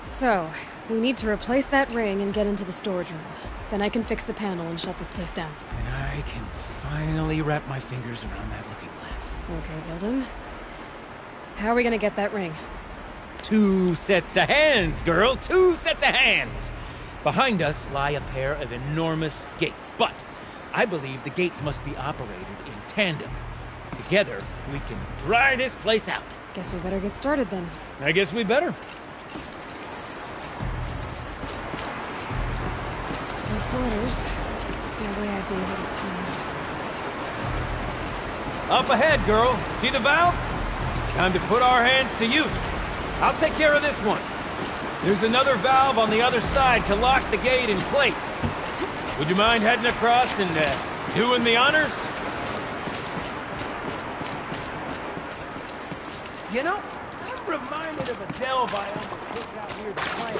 So, we need to replace that ring and get into the storage room. Then I can fix the panel and shut this place down. And I can finally wrap my fingers around that looking glass. Okay, Gilden. How are we gonna get that ring? 2 sets of hands, girl! 2 sets of hands! Behind us lie a pair of enormous gates, but I believe the gates must be operated in tandem. Together, we can dry this place out. Guess we better get started then. I guess we better. With orders, no way I'd be able to swim. Up ahead, girl. See the valve? Time to put our hands to use. I'll take care of this one. There's another valve on the other side to lock the gate in place. Would you mind heading across and doing the honors? You know, I'm reminded of a Dell biome that puts out here to play.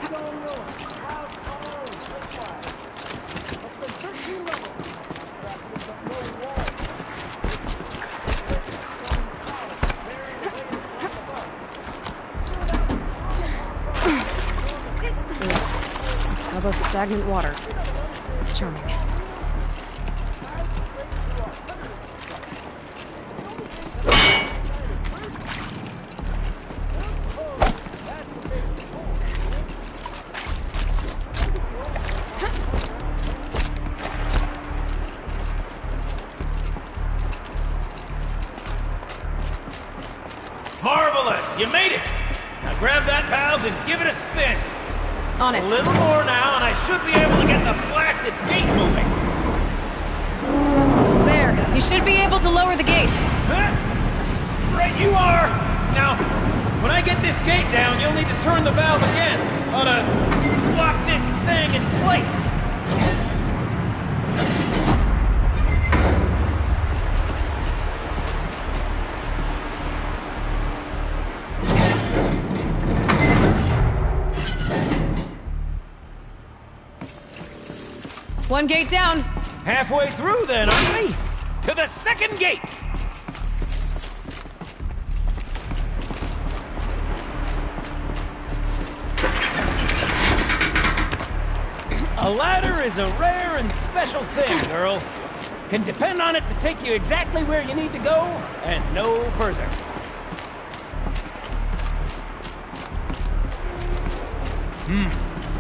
You don't know how tall and thick-wide. Up to 13 levels. But no wall. Above stagnant water. Charming. Marvelous! You made it! Now grab that valve and give it a spin. On it. A little more now, and I should be able to get the blasted gate moving. There. You should be able to lower the gate. Huh? Right you are! Now, when I get this gate down, you'll need to turn the valve again. On a One gate down. Halfway through then, aren't we? To the second gate! A ladder is a rare and special thing, girl. Can depend on it to take you exactly where you need to go, and no further.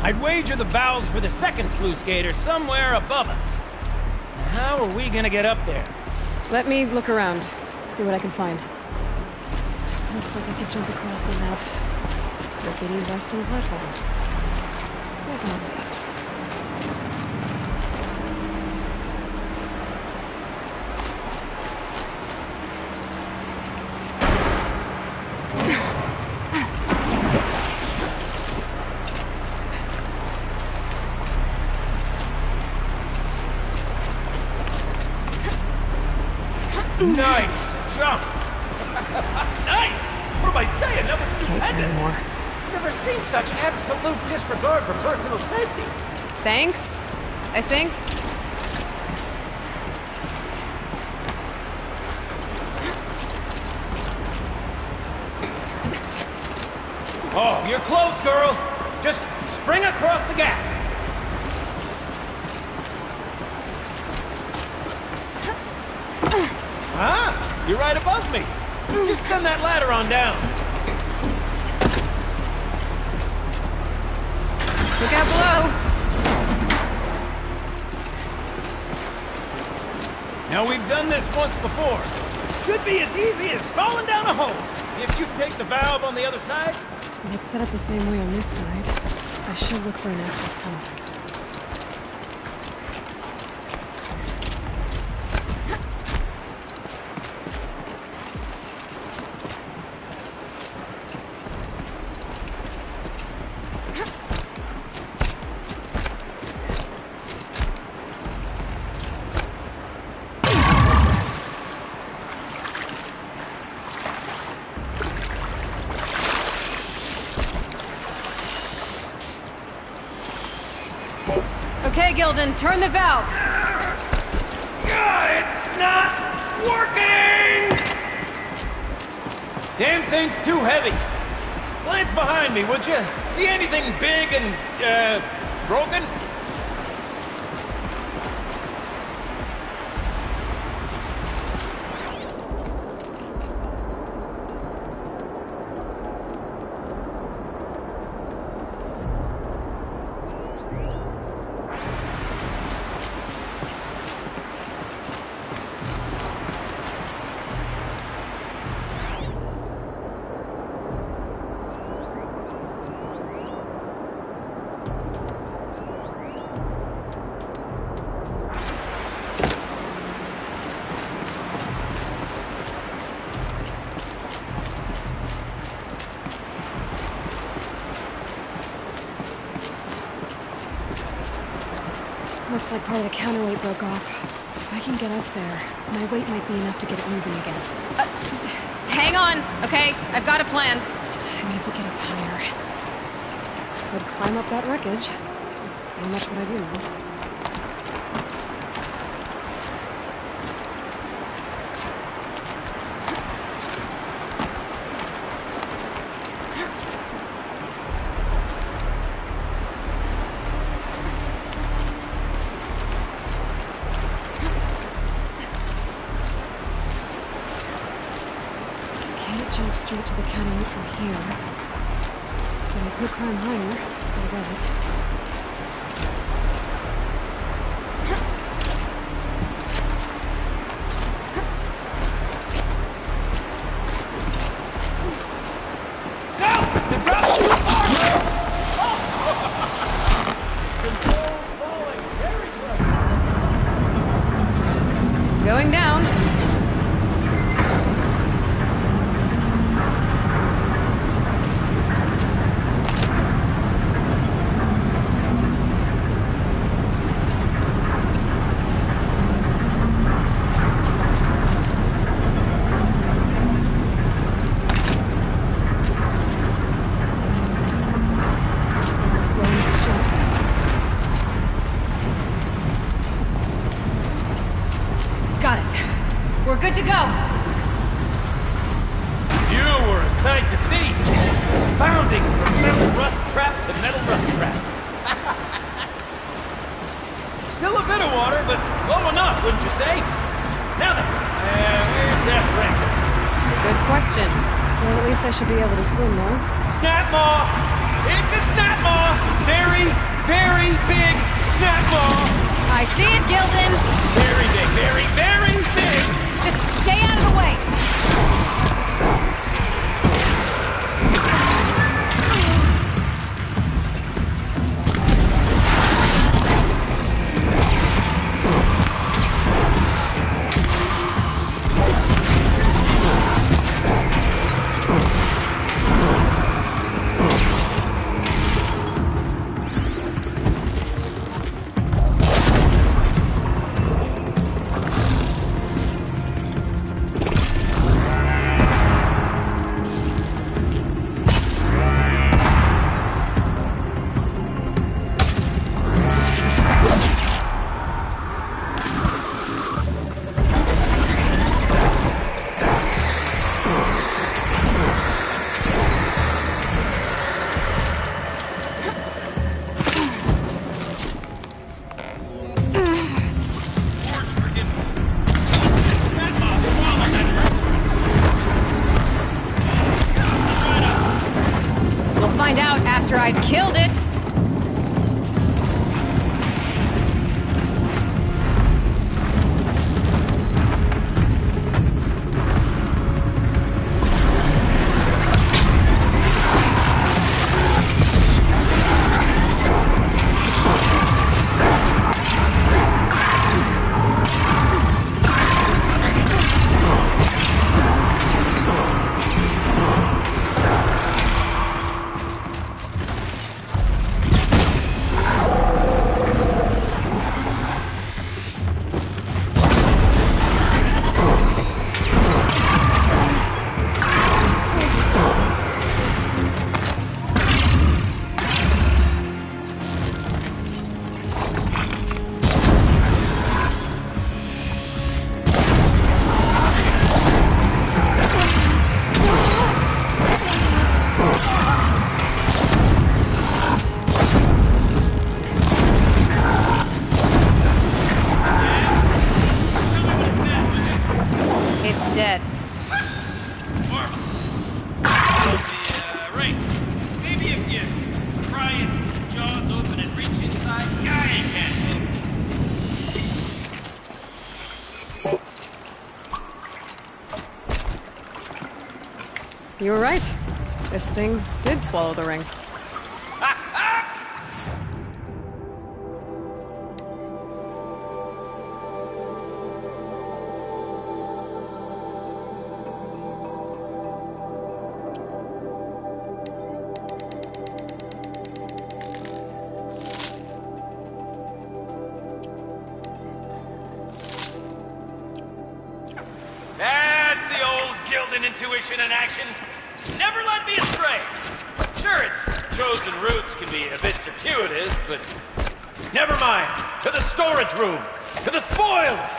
I'd wager the valves for the second sluice gate are somewhere above us. How are we gonna get up there? Let me look around, see what I can find. Looks like I could jump across without rickety resting platform. There's one left. Nice jump! Nice! What am I saying? That was stupendous! Never seen such absolute disregard for personal safety. Thanks, I think. Oh, you're close, girl. Just spring across the gap. Ah, you're right above me. Just send that ladder on down. Look out below. Now, we've done this once before. Could be as easy as falling down a hole. If you take the valve on the other side. If it's set up the same way on this side, I should look for an access tunnel. Okay, Gildan, turn the valve. It's not working! Damn thing's too heavy. Glance behind me, would you? See anything big and, broken? Looks like part of the counterweight broke off. If I can get up there, my weight might be enough to get it moving again. Hang on, okay? I've got a plan. I need to get up higher. Could climb up that wreckage. That's pretty much what I do now. Jump straight to the counterweight from here. But I could climb higher, but I wasn't. Going down. good to go. You were a sight to see. Bounding from metal rust trap to metal rust trap. Still a bit of water, but low enough, wouldn't you say? Now then, where's that ring? Good question. Well, at least I should be able to swim now. Snap maw! It's a snap maw! Very, very big snap maw! I see it, Gildan. Very big, very, very big! Just stay out of the way. I've killed it! You were right. This thing did swallow the ring. That's the old Gildan intuition in action. Never led me astray. Sure, its chosen routes can be a bit circuitous, but never mind. To the storage room. To the spoils.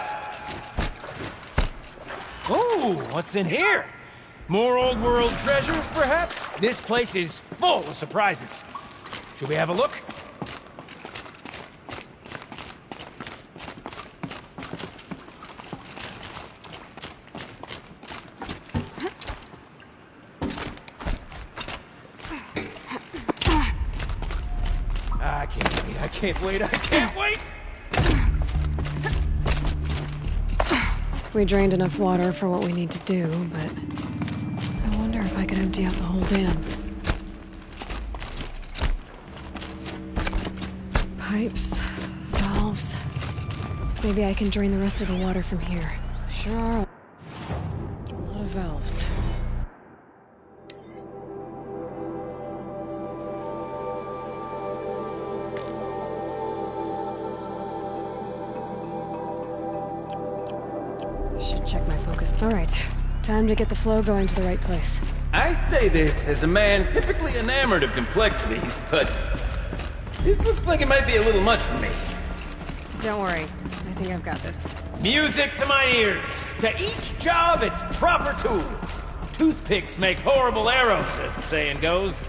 Oh, what's in here? More old world treasures, perhaps? This place is full of surprises. Should we have a look? I can't wait, I can't wait! We drained enough water for what we need to do, but I wonder if I could empty out the whole dam. Pipes, valves. Maybe I can drain the rest of the water from here. Sure are a lot of valves. Should check my focus. All right, time to get the flow going to the right place. I say this as a man typically enamored of complexities, but this looks like it might be a little much for me. Don't worry. I think I've got this. Music to my ears. To each job, its proper tool. Toothpicks make horrible arrows, as the saying goes.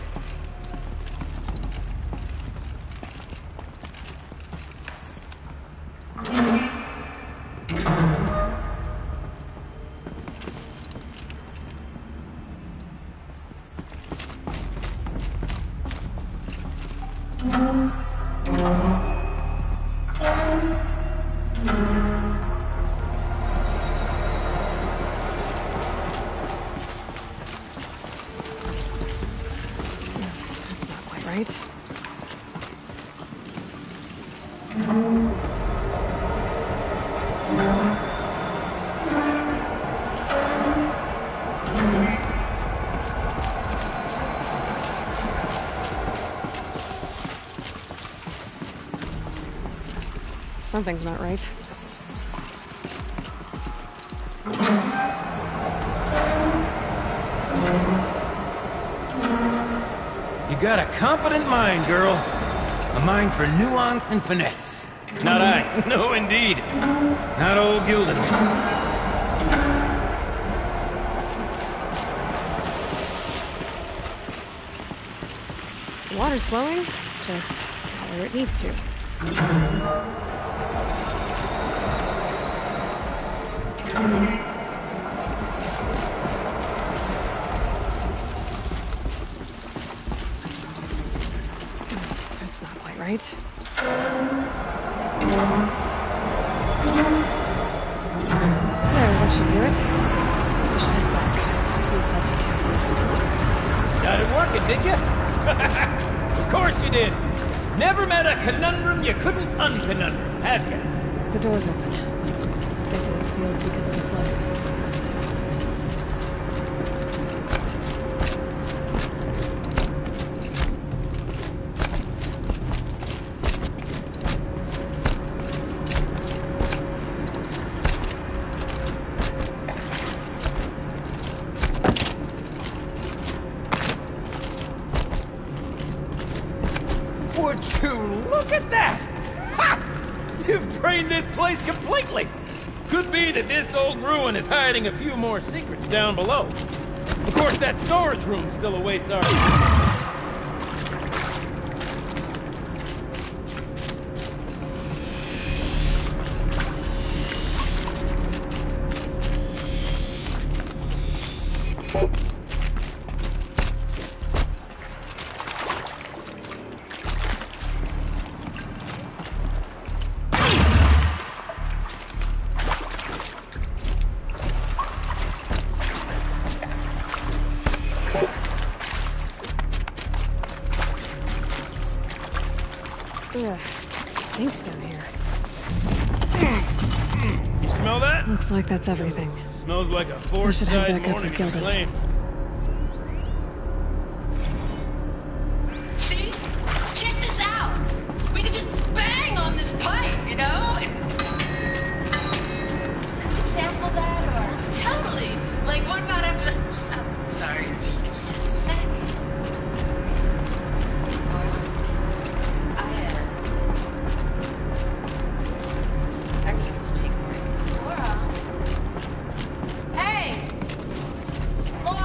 That's not quite right. Something's not right. You got a competent mind, girl. A mind for nuance and finesse. Not I. No, indeed. Not old Gildan. The water's flowing, just where it needs to. That's not quite right. There, that should do it. We should head back. See if that's what Camp Got it working, did you? Of course you did. Never met a conundrum you couldn't unconundrum, have you? The door's open. Guessing it's sealed because of the flood. Would you look at that? Ha! You've drained this place completely. Could be that this old ruin is hiding a few more secrets down below. Of course, that storage room still awaits our... Ugh, it stinks down here. You smell that? Looks like that's everything. Smells like a I forced should head side back up morning with in Gildan. flame. See? Check this out! We could just bang on this pipe, you know? Sample that or... Totally! Like, what about after... Oh, sorry. Just a sec. I need to take a break. Laura? Hey! Laura!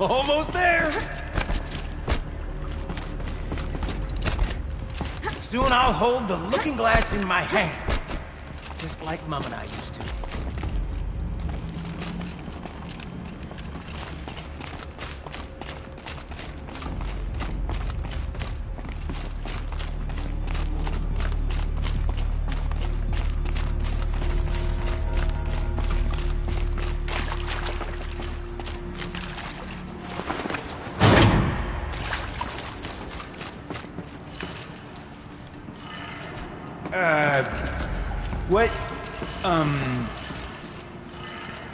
Almost there! Soon I'll hold the looking glass in my hand. Just like Mom and I used to.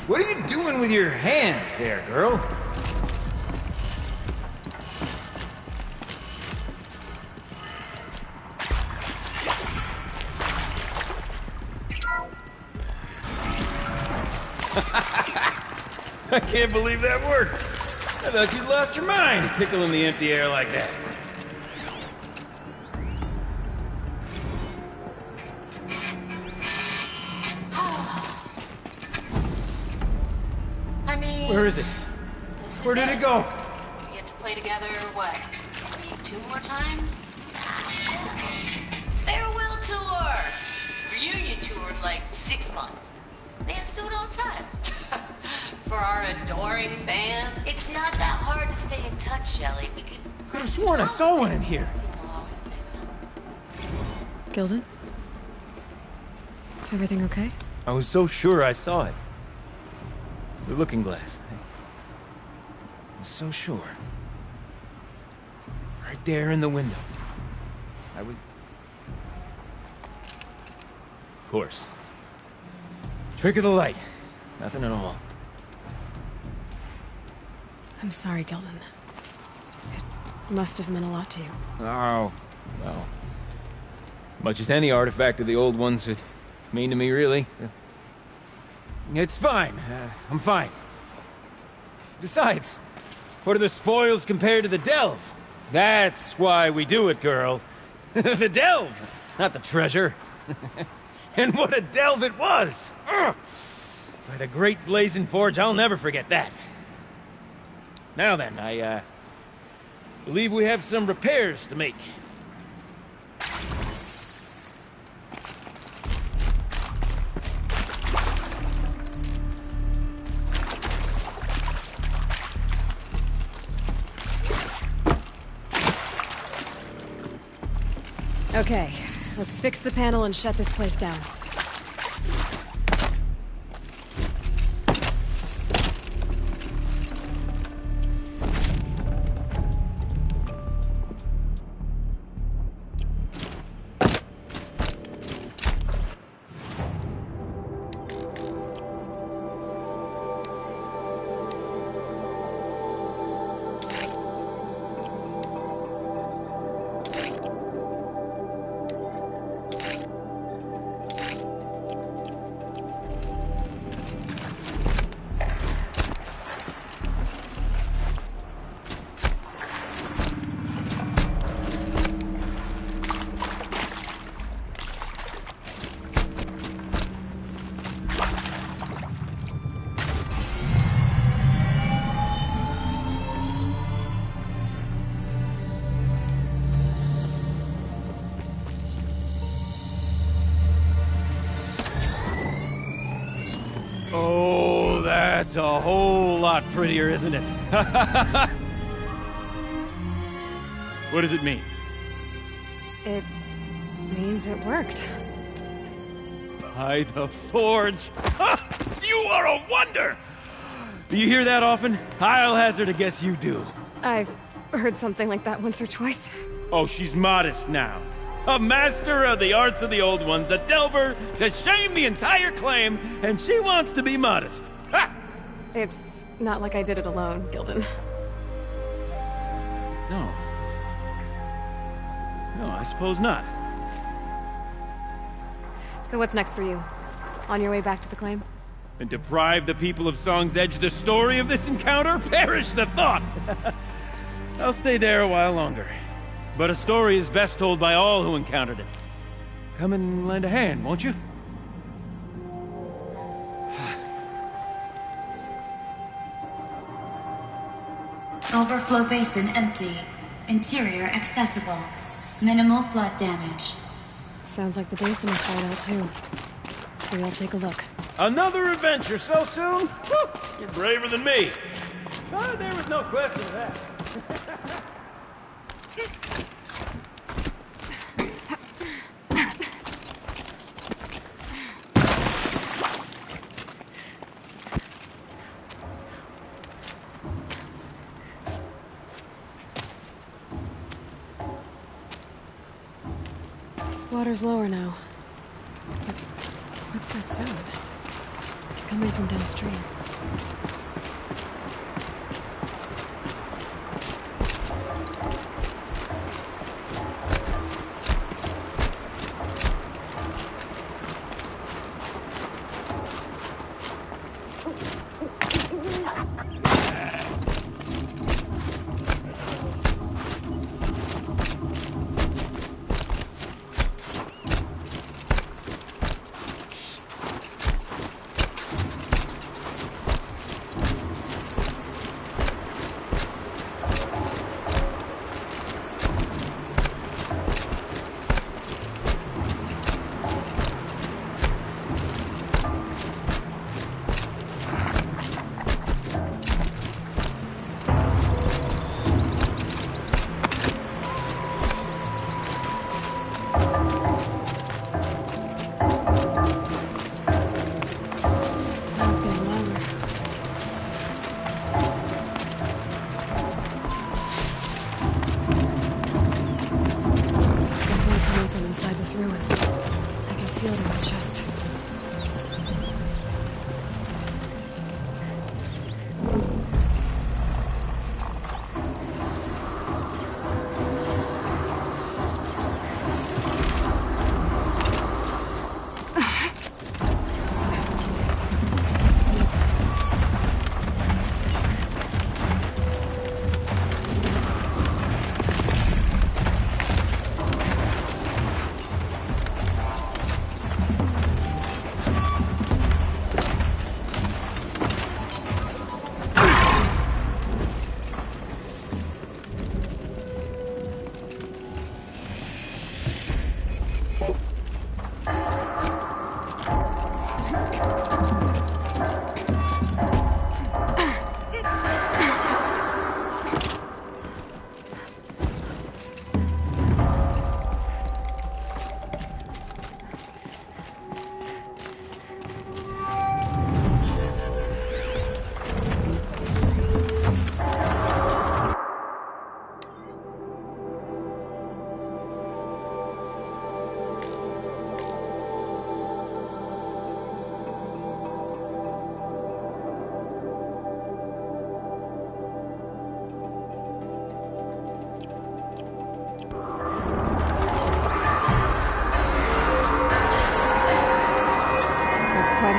What are you doing with your hands there, girl? I can't believe that worked. I thought you'd lost your mind tickling the empty air like that. Where is it? Where did it go? We get to play together, what? Maybe 2 more times? Farewell tour! Reunion tour in like 6 months. Fans do it all the time. For our adoring fans, it's not that hard to stay in touch, Shelley. We could have sworn I saw one in here. Gilden? Everything okay? I was so sure I saw it. The looking glass. I was so sure. Right there in the window. I would... Of course. Trick of the light. Nothing at all. I'm sorry, Gilden. It must have meant a lot to you. Oh, well. Much as any artifact of the old ones would mean to me, really. It's fine. I'm fine. Besides, what are the spoils compared to the delve? That's why we do it, girl. The delve, not the treasure. And what a delve it was! Ugh. By the great Blazing Forge, I'll never forget that. Now then, I believe we have some repairs to make. Okay, let's fix the panel and shut this place down. Oh, that's a whole lot prettier, isn't it? What does it mean? It means it worked. By the Forge! You are a wonder! Do you hear that often? I'll hazard a guess you do. I've heard something like that once or twice. Oh, she's modest now. A master of the arts of the old ones, a delver to shame the entire claim, and she wants to be modest. Ha! It's not like I did it alone, Gilden. No. No, I suppose not. So what's next for you? On your way back to the claim? And deprive the people of Song's Edge the story of this encounter? Perish the thought! I'll stay there a while longer. But a story is best told by all who encountered it. Come and lend a hand, won't you? Overflow basin empty. Interior accessible. Minimal flood damage. Sounds like the basin is dried out too. Maybe I'll take a look. Another adventure so soon? Whew, you're braver than me. There was no question of that. Water's lower now. But what's that sound? It's coming from downstream.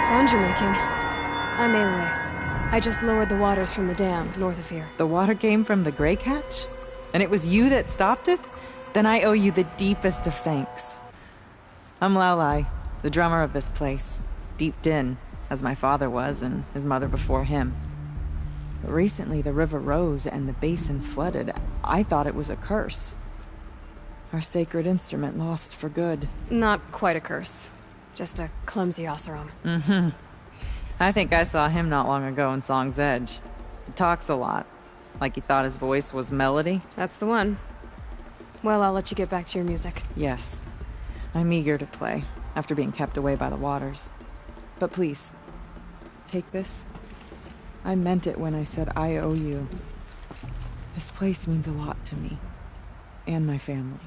Sound you're making. I'm Aloy. I just lowered the waters from the dam north of here. The water came from the Grey Catch? And it was you that stopped it? Then I owe you the deepest of thanks. I'm Laolai, the drummer of this place. Deep Din, as my father was, and his mother before him. But recently the river rose and the basin flooded. I thought it was a curse. Our sacred instrument lost for good. Not quite a curse. Just a clumsy Oseram. Mm-hmm. I think I saw him not long ago in Song's Edge. He talks a lot. Like he thought his voice was melody. That's the one. Well, I'll let you get back to your music. Yes. I'm eager to play, after being kept away by the waters. But please, take this. I meant it when I said I owe you. This place means a lot to me. And my family.